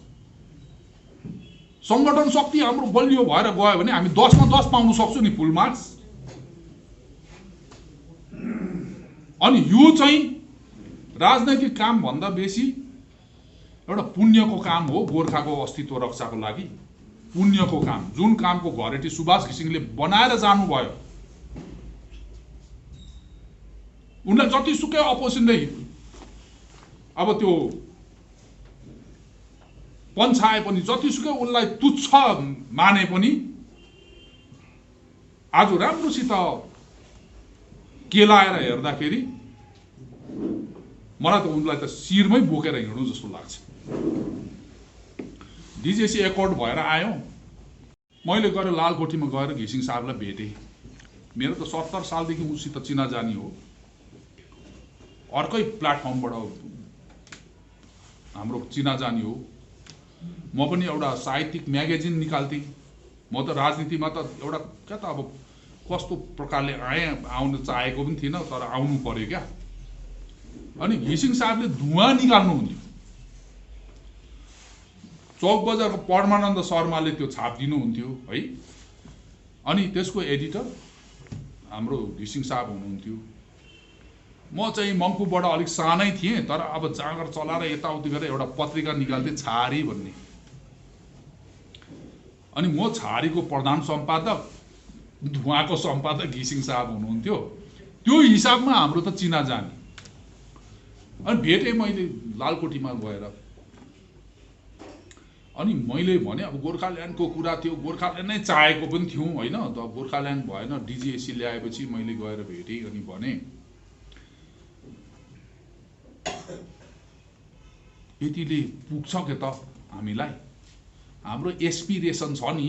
संगठन शक्ति हाम्रो बलियो भएर गयो भने हामी 10 मा 10 पाउन सक्छौं नि, फुल मार्क्स। अनि यो चाहिँ राजनैतिक काम भन्दा बेसी एउटा पुण्यको काम हो। गोर्खाको अस्तित्व रक्षाको लागि पुण्यको काम, जुन कामको घरेटी सुभाष घिसिङले बनाएर जानुभयो, उनलाई जतिसुकै अपोजिसनले अब त्यो पन्छाए पनि, जतिसुकै उनलाई तुच्छ माने पनि, आज राम्रोसित केलाएर हेर्दाखेरि मलाई त उनलाई त शिरमै बोकेर हिँड्नु जस्तो लाग्छ। डिजेसी एकर्ड भएर आयो, मैले गएर लालकोठीमा गएर घिसिङ साहबलाई भेटेँ। मेरो त 70 सालदेखि उसित चिनाजानी हो, अर्कै प्लेटफर्मबाट हाम्रो चिनाजानी हो। म पनि एउटा साहित्यिक म्यागजिन निकाल्थेँ। म त राजनीतिमा त एउटा क्या त अब कस्तो प्रकारले आउन चाहेको पनि थिइनँ, तर आउनु पर्यो क्या। अनि घिसिङ साहबले धुवाँ निकाल्नुहुन्थ्यो। चौक बजारको परमानन्द शर्माले त्यो छापिदिनुहुन्थ्यो है। अनि त्यसको एडिटर हाम्रो घिसिङ साहब हुनुहुन्थ्यो। म चाहिँ मङ्पुबाट अलिक सानै थिएँ, तर अब जाँगर चलाएर यताउति गरेर एउटा पत्रिका निकाल्थेँ, छहारी भन्ने। अनि म छहारीको प्रधान सम्पादक, धुवाँको सम्पादक घिसिङ साहब हुनुहुन्थ्यो। त्यो हिसाबमा हाम्रो त चिनाजानी। अनि भेटेँ मैले लालकोठीमा गएर। अनि मैले भने अब गोर्खाल्यान्डको कुरा थियो, गोर्खाल्यान्ड नै चाहेको पनि थियौँ होइन। त गोर्खाल्यान्ड भएन, डिजिएसी ल्याएपछि मैले गएर भेटेँ। अनि भने यतिले पुग्छ के त हामीलाई? हाम्रो एस्पिरेसन छ नि,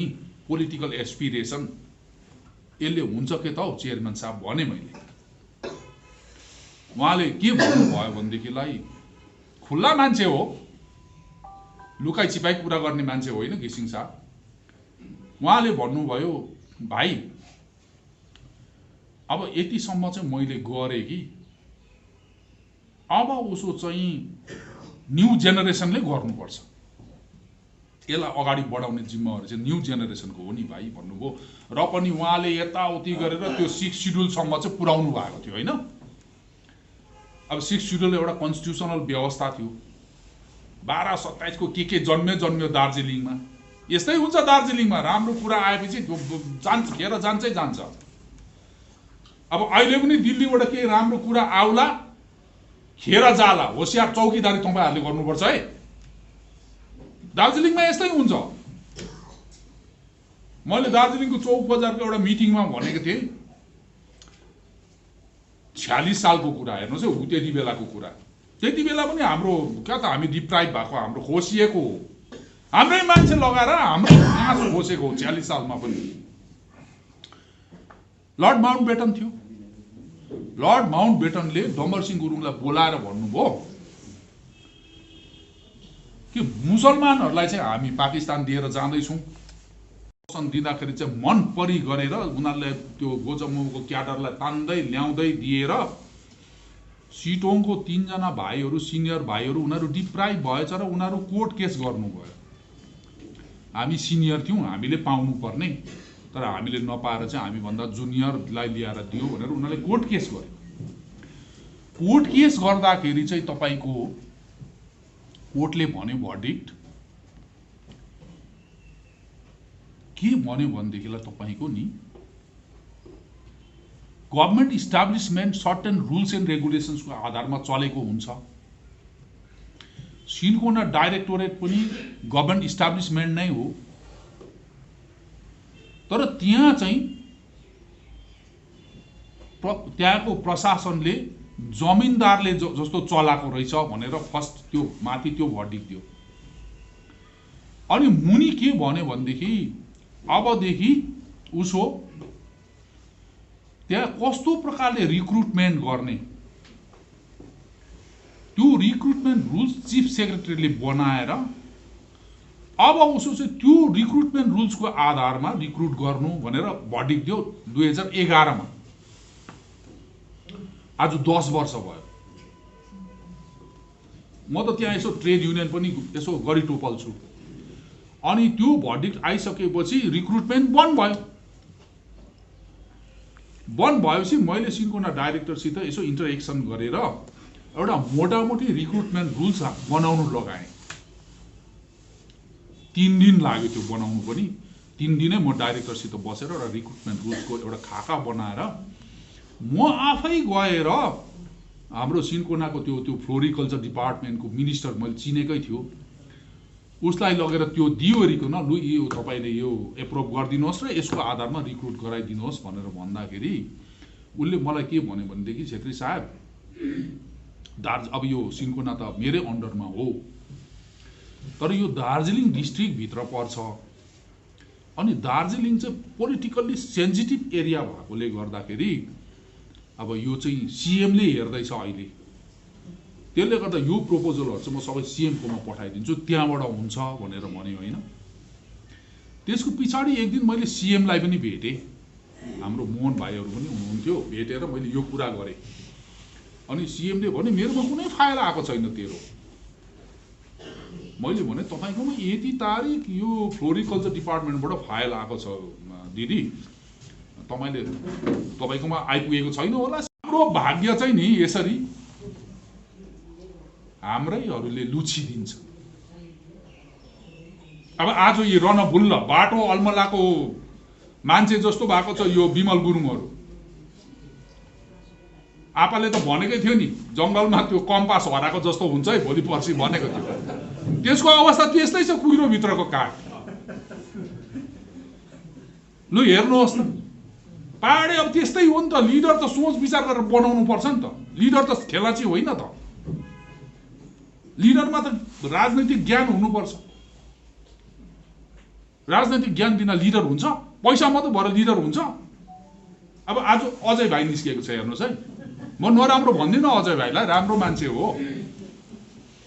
पोलिटिकल एस्पिरेसन, यसले हुन्छ के त हौ चेयरम्यान साहब भने मैले। उहाँले के भन्नुभयो भनेदेखिलाई, खुल्ला मान्छे हो, लुकाइ छिपाई कुरा गर्ने मान्छे होइन घिसिङ साहब। उहाँले भन्नुभयो, भाइ अब यतिसम्म चाहिँ मैले गरेँ कि अब उसो चाहिँ न्यू जेनेरेसनले गर्नुपर्छ, यसलाई अगाडि बढाउने जिम्मेवारी चाहिँ न्यू जेनेरेसनको हो नि भाइ भन्नुभयो। र पनि उहाँले यताउति गरेर त्यो 6 सिड्युलसम्म चाहिँ पुर्याउनु भएको थियो होइन। अब 6 सिड्युल एउटा कन्स्टिट्युसनल व्यवस्था थियो। 12-27 को के जन्म्यो दार्जिलिङमा। यस्तै हुन्छ दार्जिलिङमा, राम्रो कुरा आएपछि जान्छ, खेर जान्छै जान्छ। अब अहिले पनि दिल्लीबाट केही राम्रो कुरा आउला, खेर जाला, होसियार चौकीदारी तपाईहरुले गर्नुपर्छ है। दार्जिलिङमा यस्तै हुन्छ। मैले दार्जिलिङको चौक बजारको एउटा मिटिङमा भनेको थिएँ, 46 सालको कुरा हेर्नुहोस् है, त्यति बेलाको कुरा। त्यति बेला पनि हाम्रो क्या त हामी डिप्राइभ भएको, हाम्रो खोसिएको हो, हाम्रै मान्छे लगाएर हाम्रो आँसु खोसेको हो 46 सालमा पनि। लर्ड माउन्टबेटन थियो। लर्ड माउन्टबेटनले डम्बरसिंह गुरुङलाई बोलाएर भन्नुभयो कि मुसलमानहरूलाई चाहिँ हामी पाकिस्तान दिएर जाँदैछौँ। दिँदाखेरि चाहिँ मन परी गरेर उनीहरूले त्यो गोजमुको क्याडरलाई तान्दै ल्याउँदै दिएर सिटोङको 3 जना भाइहरू, सिनियर भाइहरू, उनीहरू डिप्राइभ भएछ र उनीहरू कोर्ट केस गर्नुभयो। हामी सिनियर थियौँ, हामीले पाउनु पर्ने, तर हामीले नपाएर चाहिँ हामीभन्दा जुनियरलाई ल्याएर दियो भनेर उनीहरूले कोर्ट केस गर्यो। कोर्ट केस गर्दाखेरि चाहिँ तपाईको कोर्टले भन्यो भर्डिक्ट के भन्यो भनेदेखिलाई तपाईको नि गभर्नमेन्ट इस्टाब्लिशमेन्ट सर्टेन रुल्स एन्ड रेगुलेसन्सको आधारमा चलेको हुन्छ। सिन्कोना डाइरेक्टोरेट पनि गभर्नमेन्ट इस्टाब्लिशमेन्ट नै हो, तर त्यहाँ चाहिँ त्यहाँको प्रशासनले जमिनदारले जस्तो चलाएको रहेछ भनेर फर्स्ट त्यो माथि त्यो भर्डिक्ट दियो। अनि मुनि के भन्यो भनेदेखि अबदेखि उसो त्यहाँ कस्तो प्रकारले रिक्रुटमेन्ट गर्ने त्यो रिक्रुटमेन्ट रुल्स चिफ सेक्रेटरीले बनाएर अब उसो चाहिँ त्यो रिक्रुटमेन्ट रुल्सको आधारमा रिक्रुट गर्नु भनेर भर्डिक्ट दियो 2011 मा। आज 10 वर्ष भयो। म त त्यहाँ यसो ट्रेड युनियन पनि यसो गरी टोपल्छु। अनि त्यो भर्डिक्ट आइसकेपछि रिक्रुटमेन्ट बन्द भयो। बन्द भएपछि मैले सिन्कोना डाइरेक्टरसित यसो इन्टरेक्सन गरेर एउटा मोटामोटी रिक्रुटमेन्ट रुल्स बनाउनु लगाएँ। 3 दिन लाग्यो त्यो बनाउनु पनि। 3 दिनै म डाइरेक्टरसित बसेर एउटा रिक्रुटमेन्ट रुल्सको एउटा खाका बनाएर म आफै गएर हाम्रो सिन्कोनाको त्यो फ्लोरिकल्चर डिपार्टमेन्टको मिनिस्टर मैले चिनेकै थियो, उसलाई लगेर त्यो दियोरिकन लु यो तपाईले यो एप्रुभ गरिदिनुहोस् र यसको आधारमा रिक्रुट गराइदिनुहोस् भनेर भन्दाखेरि उसले मलाई के भन्यो भनेदेखि छेत्री साहब अब यो सिन्कोना त मेरै अन्डरमा हो, तर यो दार्जिलिङ डिस्ट्रिक्ट भित्र पर्छ। अनि दार्जिलिङ चाहिँ पोलिटिकल्ली सेन्सिटिभ एरिया भएकोले गर्दाखेरि अब यो चाहिँ सीएमले हेर्दैछ अहिले, त्यसले गर्दा यो प्रपोजलहरु चाहिँ म सबै सीएम कोमा पठाइदिन्छु, त्यहाँबाट हुन्छ भनेर भन्यो हैन। त्यसको पछाडी एक दिन मैले सीएम लाई पनि भेटे, हाम्रो मोहन भाइहरु पनि हुनुहुन्थ्यो, भेटेर मैले यो कुरा गरे। अनि सीएम ले भने मेरोमा कुनै फाइल आएको छैन तेरो। मैले भने तपाईकोमा यति तारिक यो फ्लोरिकल्चर डिपार्टमेन्टबाट फाइल आएको छ दिदी, तपाईकोमा आइपुगेको छैन होला। हाम्रो भाग्य चाहिँ नि यसरी हाम्रैहरूले लुचिदिन्छ। अब आज यो रणबुल्ल बाटो अल्मलाको मान्छे जस्तो भएको छ यो विमल गुरुङहरु। आपाले त भनेकै थियो नि जंगलमा त्यो कम्पास हराएको जस्तो हुन्छ है भोलि पर्सि भनेको थियो। त्यसको अवस्था त्यस्तै छ, कुहिरो भित्रको काठ। लु हेर्नुहोस् न, पाहाडे अब त्यस्तै हो नि त। लिडर त सोच विचार गरेर बनाउनु पर्छ नि त। लिडर त खेलाची होइन त। लिडरमा त राजनैतिक ज्ञान हुनुपर्छ। राजनैतिक ज्ञान बिना लिडर हुन्छ? पैसा मात्र भएर लिडर हुन्छ? अब आज अजय भाइ निस्किएको छ हेर्नुहोस् है। म नराम्रो भन्दिनँ अजय भाइलाई, राम्रो मान्छे हो,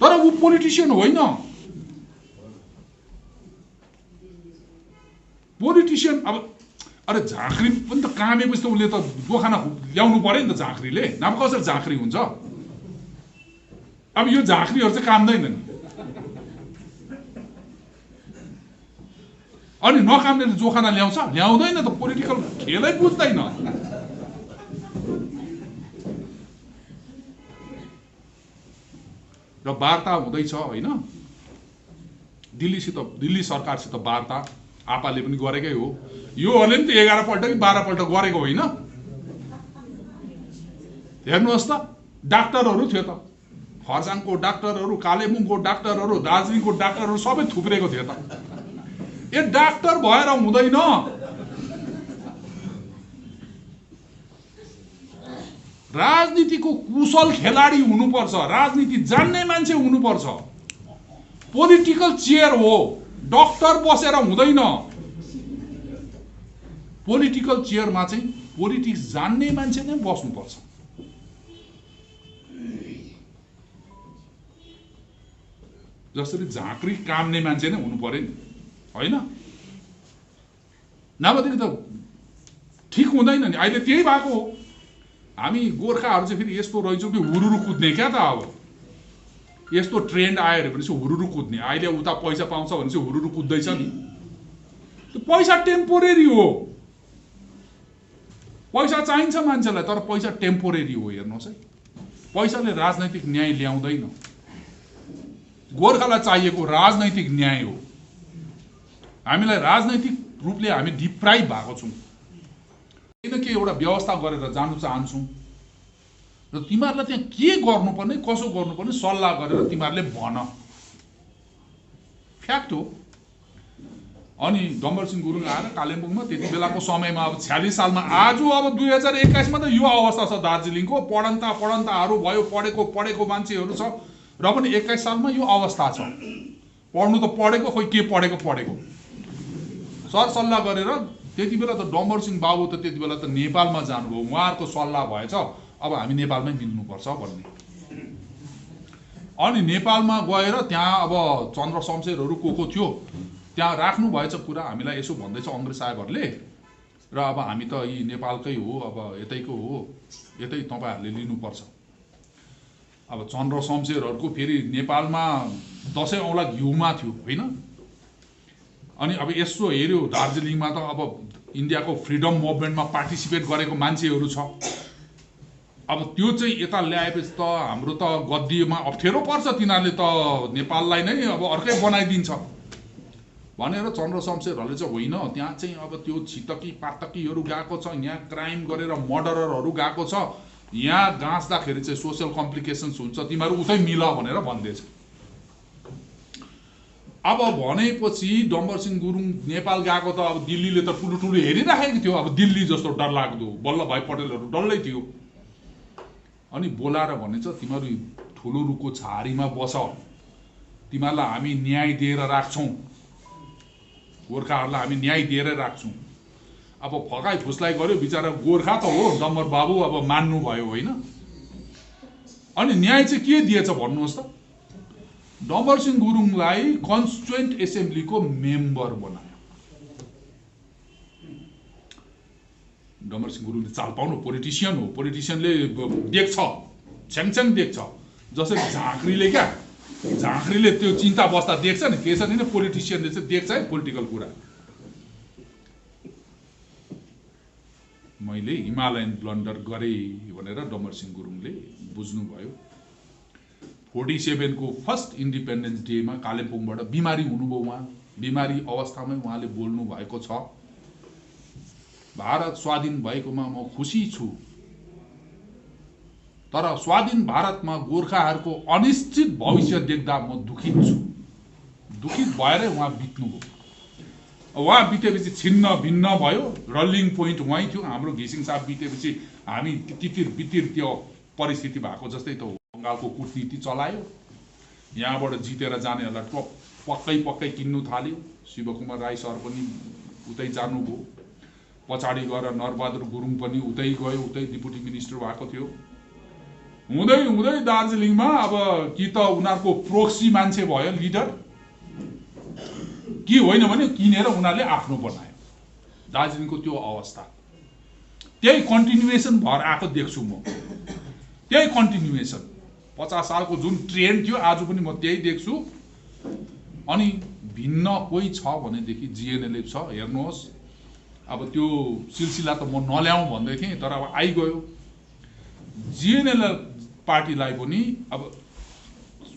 तर ऊ पोलिटिशियन होइन। पोलिटिशियन अब अरे झाँक्री पनि त कामेपछि त उसले त दोखाना ल्याउनु पर्यो नि त झाँक्रीले, नभए कसरी झाँक्री हुन्छ? अब यो झाँक्रीहरु चाहिँ कामदैन नि। अनि नकाम्नेले जोखाना ल्याउँछ? ल्याउँदैन त। पोलिटिकल खेलै बुझ्दैन। र वार्ता हुँदैछ हैन, दिल्ली सरकारसित वार्ता आपाले पनि गरेकै हो। योहरूले पनि त 11 पल्ट कि 12 पल्ट गरेको होइन। हेर्नुहोस् त, डाक्टरहरु थियो त, खरसाङको डाक्टरहरु, कालेबुङको डाक्टरहरु, दार्जिलिङको डाक्टरहरु सबै थुप्रेको थियो त। ए डाक्टर भएर हुँदैन। राजनीतिको कुशल खेलाडी हुनुपर्छ, राजनीति जान्ने मान्छे हुनुपर्छ। पोलिटिकल चेयर हो, डाक्टर बसेर हुँदैन। पोलिटिकल चेयरमा चाहिँ पोलिटिक्स जान्ने मान्छे नै बस्नुपर्छ। जसरी झाँक्री काम्ने मान्छे नै हुनु पर्यो नि, हैन? नभएदेखि त ठीक हुँदैन नि। अहिले त्यही भएको हो। हामी गोर्खाहरु चाहिँ फेरि यस्तो रहेछौँ कि हुरुरु कुद्ने क्या त। अब यस्तो ट्रेन्ड आयो भनेपछि हुरुरु कुद्ने। अहिले उता पैसा पाउँछ भनेपछि हुरुरु कुद्दैछ नि। त्यो पैसा टेम्पोरेरी हो। पैसा चाहिन्छ मान्छेलाई, तर पैसा टेम्पोरेरी हो। हेर्नुहोस् है, पैसाले राजनैतिक न्याय ल्याउँदैन। गोर्खालाई चाहिएको राजनैतिक न्याय हो। हामीलाई राजनैतिक रूपले हामी डिप्राइभ भएको छौं। किनकि एउटा व्यवस्था गरेर जानु चाहन्छौं र तिमीहरुलाई त्यहाँ के गर्नुपर्ने कसो गर्नुपर्ने सल्लाह गरेर तिमीहरुले भन। फ्याक्ट हो। अनि डम्बरसिंह गुरुङ आएर कालिम्पोङमा त्यति बेलाको समयमा अब 46 सालमा आज अब 2021 मा त यो अवस्था छ दार्जिलिङको। पढन्ताहरू भयो, पढेको मान्छेहरू छ र पनि 21 सालमा यो अवस्था छ। पढ्नु त पढेको, खोइ के पढेको सरसल्लाह गरेर त्यति बेला त डम्बरसिंह बाबु त त्यति बेला त नेपालमा जानुभयो। उहाँहरूको सल्लाह भएछ अब हामी नेपालमै मिल्नुपर्छ भन्ने। अनि नेपालमा गएर त्यहाँ अब चन्द्र शमशेरहरू को थियो त्यहाँ राख्नु भएछ कुरा। हामीलाई यसो भन्दैछ अङ्ग्रेज साहेबहरूले र अब हामी त यी नेपालकै हो, अब यतैको हो, यतै तपाईँहरूले लिनुपर्छ। अब चन्द्र शमशेरहरूको फेरि नेपालमा दसैँ औँला घिउमा थियो होइन। अनि अब यसो हेऱ्यो दार्जिलिङमा त अब इन्डियाको फ्रिडम मुभमेन्टमा पार्टिसिपेट गरेको मान्छेहरू छ। अब त्यो चाहिँ यता ल्याएपछि त हाम्रो त गद्दीमा अप्ठ्यारो पर्छ, तिनीहरूले त नेपाललाई नै अब अर्कै बनाइदिन्छ भनेर चन्द्र शमशेरहरूले चाहिँ होइन, त्यहाँ चाहिँ अब त्यो छितकी पातकीहरू गएको छ, यहाँ क्राइम गरेर मर्डररहरू गएको छ, यहाँ गाँच्दाखेरि चाहिँ सोसियल कम्प्लिकेसन्स हुन्छ, तिमीहरू उतै मिल भनेर भन्दैछ। अब भनेपछि डम्बरसिंह गुरुङ नेपाल गएको त अब दिल्लीले त ठुलो हेरिराखेको थियो। अब दिल्ली जस्तो डरलाग्दो वल्लभभाइ पटेलहरू डल्लै थियो। अनि बोलाएर भनेछ तिमीहरू ठुलो रुखको छारीमा बस, तिमीहरूलाई हामी न्याय दिएर राख्छौँ, गोर्खाहरूलाई हामी न्याय दिएर राख्छौँ। अब फकाइ फुस्लाइ गर्यो, बिचरा गोर्खा त हो डम्बर बाबु, अब मान्नु भयो होइन। अनि न्याय चाहिँ के दिएछ भन्नुहोस् त, डम्बरसिंह गुरुङलाई कन्स्टिट्युएन्ट एसेम्ब्लीको मेम्बर बनायो। डम्बरसिंह गुरुङले चाल पाउनु पोलिटिसियन हो, पोलिटिसियनले देख्छ छ्याङछ्याङ देख्छ। जसरी झाँक्रीले त्यो चिन्ता बस्दा देख्छ नि, त्यसरी नै पोलिटिसियनले चाहिँ देख्छ है पोलिटिकल कुरा। मैले हिमालयन ब्लन्डर गरेँ भनेर डम्बरसिंह गुरुङले बुझ्नुभयो। 47 को फर्स्ट इन्डिपेन्डेन्स डेमा कालिम्पोङबाट बिमारी हुनुभयो। उहाँ बिमारी अवस्थामै उहाँले बोल्नु भएको छ, भारत स्वाधीन भएकोमा म खुसी छु, तर स्वाधीन भारतमा गोर्खाहरूको अनिश्चित भविष्य देख्दा म दुखित छु। दुखित भएरै उहाँ बित्नुभयो। उहाँ बितेपछि छिन्न भिन्न भयो। रलिङ पोइन्ट उहाँ थियो। हाम्रो घिसिङ साहब बितेपछि हामी तितिर त्यो परिस्थिति भएको जस्तै त हो। बङ्गालको कूटनीति चलायो, यहाँबाट जितेर जानेहरूलाई पक्कै किन्नु थाल्यो। शिवकुमार राई सर पनि उतै जानुभयो, पछाडि गएर नरबहादुर गुरुङ पनि उतै गयो, उतै डिप्युटी मिनिस्टर भएको थियो। हुँदै दार्जिलिङमा अब कि त उनीहरूको प्रोक्सी मान्छे भयो लिडर, कि होइन भने किनेर उनीहरूले आफ्नो बनायो। दार्जिलिङको त्यो अवस्था त्यही कन्टिन्युएसन भएर आएको देख्छु म। त्यही कन्टिन्युएसन 50 सालको जुन ट्रेन्ड थियो आज पनि म त्यही देख्छु। अनि भिन्न कोही छ भनेदेखि जिएनएलएफ छ। हेर्नुहोस् अब त्यो सिलसिला त म नल्याउँ भन्दै थिएँ, तर अब आइगयो। जिएनएलएफ पार्टीलाई पनि अब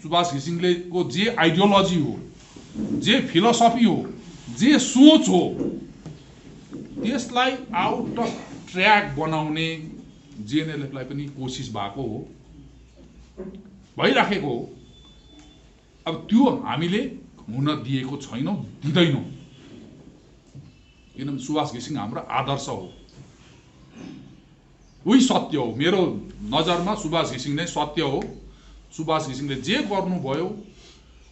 सुभाष घिसिङलेको जे आइडियोलोजी हो, जे फिलोसफी हो, जे सोच हो, त्यसलाई आउट अफ ट्र्याक बनाउने जिएनएलएफलाई पनि कोसिस भएको हो, भइराखेको हो। अब त्यो हामीले हुन दिएको छैनौँ, दिँदैनौँ। किनभने सुभाष घिसिङ हाम्रो आदर्श हो, उही सत्य हो। मेरो नजरमा सुभाष घिसिङ नै सत्य हो। सुभाष घिसिङले जे गर्नुभयो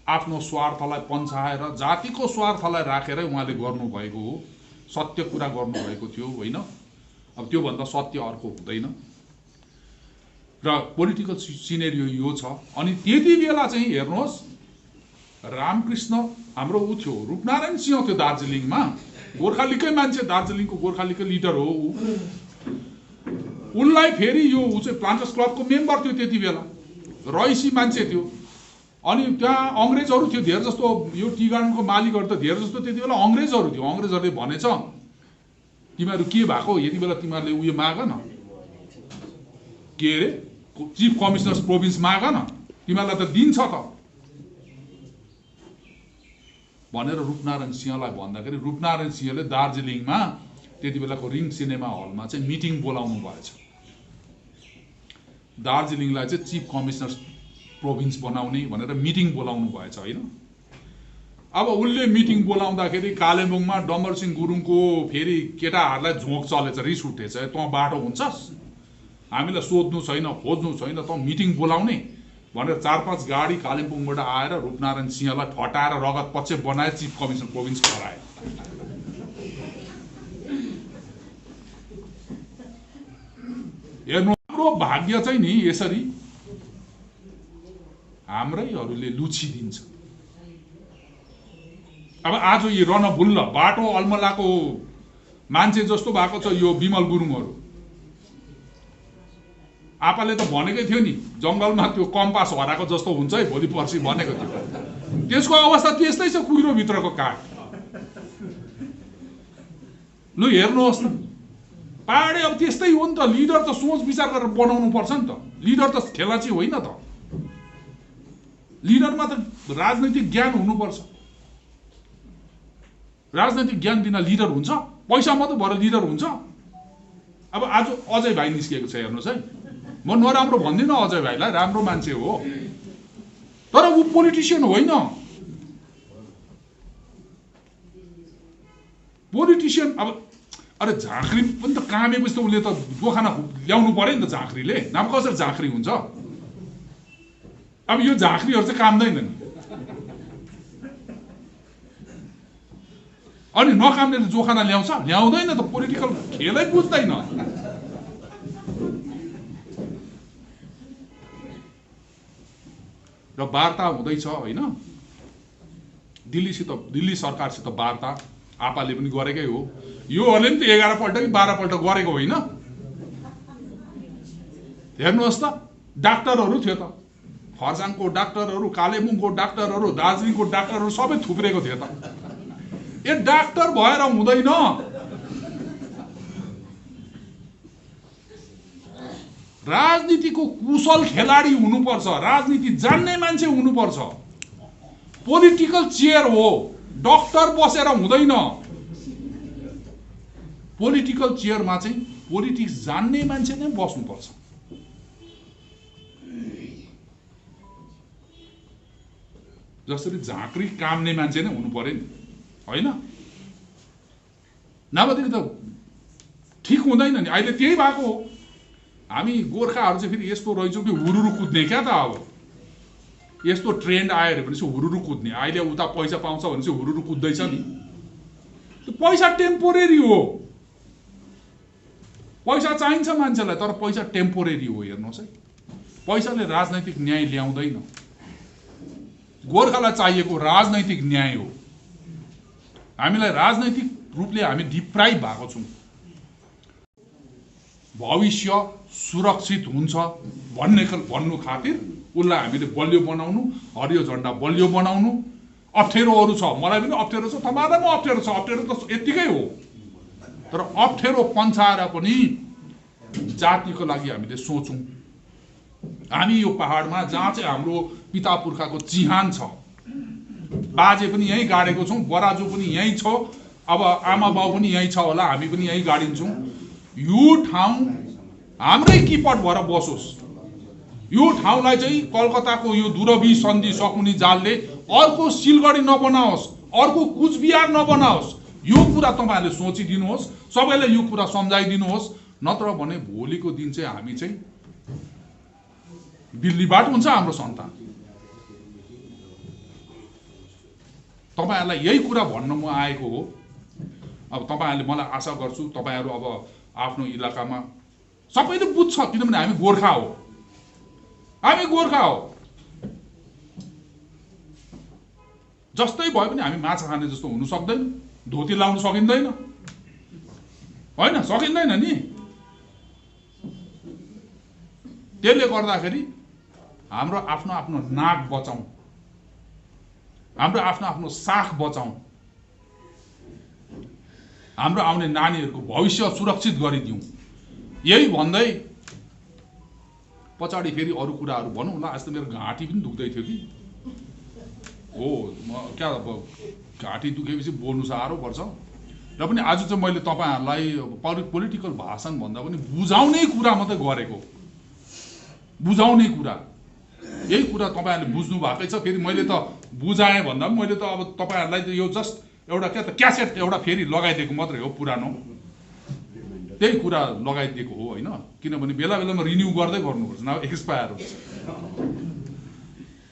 आफ्नो स्वार्थलाई पन्छाएर, जातिको स्वार्थलाई राखेरै उहाँले गर्नुभएको हो। सत्य कुरा गर्नुभएको थियो होइन। अब त्योभन्दा सत्य अर्को हुँदैन। र पोलिटिकल सिनेरियो यो छ। अनि त्यति बेला चाहिँ हेर्नुहोस् रामकृष्ण हाम्रो ऊ थियो, रूपनारायण सिंह थियो दार्जिलिङमा, गोर्खा लिगकै मान्छे, दार्जिलिङको गोर्खा लिगकै लिडर हो। उनलाई फेरि यो ऊ चाहिँ प्लान्टर्स क्लबको मेम्बर थियो त्यति बेला, रइसी मान्छे थियो। अनि त्यहाँ अङ्ग्रेजहरू थियो धेर जस्तो। यो टी गार्डनको मालिकहरू त धेर जस्तो त्यति बेला अङ्ग्रेजहरू थियो। अङ्ग्रेजहरूले भनेछ तिमीहरू के भएको, यति बेला तिमीहरूले उयो माग न, के अरे चिफ कमिसनर्स प्रोभिन्स माग न, तिमीहरूलाई त दिन्छ त भनेर रूपनारायण सिंहलाई भन्दाखेरि रूपनारायण सिंहले दार्जिलिङमा त्यति बेलाको रिङ सिनेमा हलमा चाहिँ मिटिङ बोलाउनु भएछ। दार्जिलिङलाई चाहिँ चिफ कमिसनर्स प्रोभिन्स बनाउने भनेर मिटिङ बोलाउनु भएछ होइन। अब उसले मिटिङ बोलाउँदाखेरि कालेबुङमा डम्बरसिंह गुरुङको फेरि केटाहरूलाई झोक चलेछ, रिस उठेछ, तँ बाटो हुन्छस्, हामीलाई सोध्नु छैन खोज्नु छैन, तँ मिटिङ बोलाउने भनेर 4-5 गाडी कालिम्पोङबाट आएर रूपनारायण सिंहलाई फटाएर रगत पक्ष बनाएर चिफ कमिसनर प्रोभिन्स गराए। हेर्नु, हाम्रो भाग्य चाहिँ नि यसरी हाम्रैहरूले लुचिदिन्छ। अब आज यो रणभुल्ल बाटो अल्मलाको मान्छे जस्तो भएको छ यो विमल गुरुङहरू। आपाले त भनेकै थियो नि जङ्गलमा त्यो कम्पास हराएको जस्तो हुन्छ है भोलि पर्सि भनेको थियो। त्यसको अवस्था त्यस्तै छ, कुहिरो भित्रको काठ। लु हेर्नुहोस् न, पहाडे अब त्यस्तै हो नि त। लिडर त सोच विचार गरेर बनाउनु पर्छ नि त। लिडर त खेलाची होइन त। लिडरमा त राजनैतिक ज्ञान हुनुपर्छ। राजनैतिक ज्ञान बिना लिडर हुन्छ? पैसा मात्रै भएर लिडर हुन्छ? अब आज अजय भाइ निस्किएको छ, हेर्नुहोस् है। म नराम्रो भन्दिनँ अजय भाइलाई, राम्रो मान्छे हो, तर ऊ पोलिटिसियन होइन। पोलिटिसियन अब अरे झाँक्री पनि त कामेपछि त उसले त दोखाना ल्याउनु पर्यो नि त। झाँक्रीले नाम कसरी झाँक्री हुन्छ? अब यो झाँक्रीहरू चाहिँ काम्दैन नि। अनि नकाम्नेले जोखाना ल्याउँछ? ल्याउँदैन त। पोलिटिकल खेलै बुझ्दैन। र वार्ता हुँदैछ होइन, दिल्ली सरकारसित वार्ता आपाले पनि गरेकै हो। योहरूले पनि त 11 पल्ट कि 12 पल्ट गरेको होइन। हेर्नुहोस् त, डाक्टरहरू थियो त, खर्साङको डाक्टरहरू, कालेबुङको डाक्टरहरू, दार्जिलिङको डाक्टरहरू सबै थुप्रेको थियो त। ए डाक्टर भएर हुँदैन। राजनीतिको कुशल खेलाडी हुनुपर्छ, राजनीति जान्ने मान्छे हुनुपर्छ। पोलिटिकल चेयर हो, डाक्टर बसेर हुँदैन। पोलिटिकल चेयरमा चाहिँ पोलिटिक्स जान्ने मान्छे नै बस्नुपर्छ। जसरी झाँक्री काम्ने मान्छे नै हुनु पर्यो नि, होइन? नभएदेखि त ठिक हुँदैन नि। अहिले त्यही भएको हो। हामी गोर्खाहरू चाहिँ फेरि यस्तो रहेछौँ कि हुरुरु कुद्ने क्या त। अब यस्तो ट्रेन्ड आयो भनेपछि हुरुरु कुद्ने। अहिले उता पैसा पाउँछ भनेपछि हुरुरु कुद्दैछ नि। त्यो पैसा टेम्पोरेरी हो। पैसा चाहिन्छ मान्छेलाई, तर पैसा टेम्पोरेरी हो। हेर्नुहोस् है, पैसाले राजनैतिक न्याय ल्याउँदैन। गोर्खालाई चाहिएको राजनैतिक न्याय हो। हामीलाई राजनैतिक रूपले हामी डिप्राइभ भएको छौँ। भविष्य सुरक्षित हुन्छ भन्नु खातिर उसलाई हामीले बलियो बनाउनु, हरियो झन्डा बलियो बनाउनु। अप्ठ्यारोहरू छ, मलाई पनि अप्ठ्यारो छ, तपाईँलाई पनि अप्ठ्यारो छ। अप्ठ्यारो त यत्तिकै हो, तर अप्ठ्यारो पन्छाएर पनि जातिको लागि हामीले सोचौँ। हामी यो पहाडमा जहाँ चाहिँ हाम्रो पिता पुर्खाको चिहान छ, बाजे पनि यहीँ गाडेको छौँ, बराजु पनि यहीँ छ, अब आमा बाउ पनि यहीँ छ होला, हामी पनि यहीँ गाडिन्छौँ। यो ठाउँ हाम्रै किपट भएर बसोस्। यो ठाउँलाई चाहिँ कलकत्ताको यो दुरवी सन्धि सकुनी जालले अर्को सिलगढी नबनाओस्, अर्को कुचबिहार नबनाओस्। यो कुरा तपाईँहरूले सोचिदिनुहोस्, सबैलाई यो कुरा सम्झाइदिनुहोस्। नत्र भने भोलिको दिन चाहिँ हामी चाहिँ दिल्लीबाट हुन्छ हाम्रो सन्तान। तपाईँहरूलाई यही कुरा भन्न म आएको हो। अब तपाईँहरूले, मलाई आशा गर्छु तपाईँहरू अब आफ्नो इलाकामा सबैले बुझ्छ, किनभने हामी गोर्खा हो। हामी गोर्खा हो। जस्तै भए पनि हामी माछा खाने जस्तो हुनु सक्दैन, धोती लाउनु सकिँदैन, होइन? सकिँदैन नि। त्यसले गर्दाखेरि हाम्रो आफ्नो आफ्नो नाक बचाउँ, हाम्रो आफ्नो आफ्नो साख बचाउँ, हाम्रो आउने नानीहरूको भविष्य सुरक्षित गरिदिउँ। यही भन्दै पछाडि फेरि अरू कुराहरू भनौँ होला। आज त मेरो घाँटी पनि दुख्दै थियो कि हो, म क्या घाँटी दुखेपछि बोल्नु साह्रो पर्छ। र पनि आज चाहिँ मैले तपाईँहरूलाई पोलिटिकल भाषण भन्दा पनि बुझाउने कुरा मात्रै गरेको। बुझाउने कुरा, यही कुरा तपाईँहरूले बुझ्नु भएकै छ। फेरि मैले त बुझाएँ भन्दा पनि मैले त अब तपाईँहरूलाई त यो जस्ट एउटा क्या त क्यासेट एउटा फेरि लगाइदिएको मात्रै हो, पुरानो त्यही कुरा लगाइदिएको हो होइन। किनभने बेला बेलामा रिन्यू गर्दै गर्नुपर्छ, नभए एक्सपायर हुन्छ।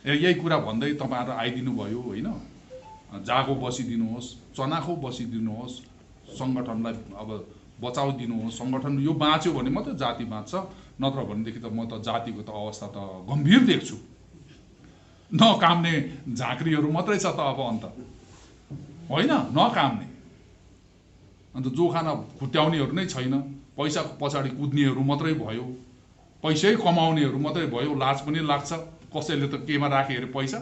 यही कुरा भन्दै तपाईँहरू आइदिनु भयो होइन। जागो बसिदिनुहोस्, चनाखो बसिदिनुहोस्, सङ्गठनलाई अब बचाउदिनुहोस्। सङ्गठन यो बाँच्यो भने मात्रै जाति बाँच्छ, नत्र भनेदेखि त म त जातिको त अवस्था त गम्भीर देख्छु। नकाम्ने झाँक्रीहरू मात्रै छ त अब अन्त होइन, नकाम्ने अन्त जोखाना खुट्याउनेहरू नै छैन। पैसाको पछाडि कुद्नेहरू मात्रै भयो, पैसै कमाउनेहरू मात्रै भयो। लाज पनि लाग्छ, कसैले त केमा राख्यो अरे पैसा,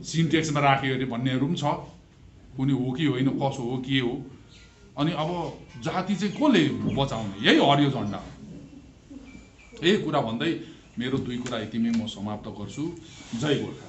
सिन्टेक्समा राख्यो अरे भन्नेहरू पनि छ। कुनै हो कि होइन, कसो हो के हो। अनि अब जाति चाहिँ कसले बचाउने, यही हरियो झन्डा। यही कुरा भन्दै मेरो 2 कुरा यतिमै म समाप्त गर्छु। जय गोर्खा।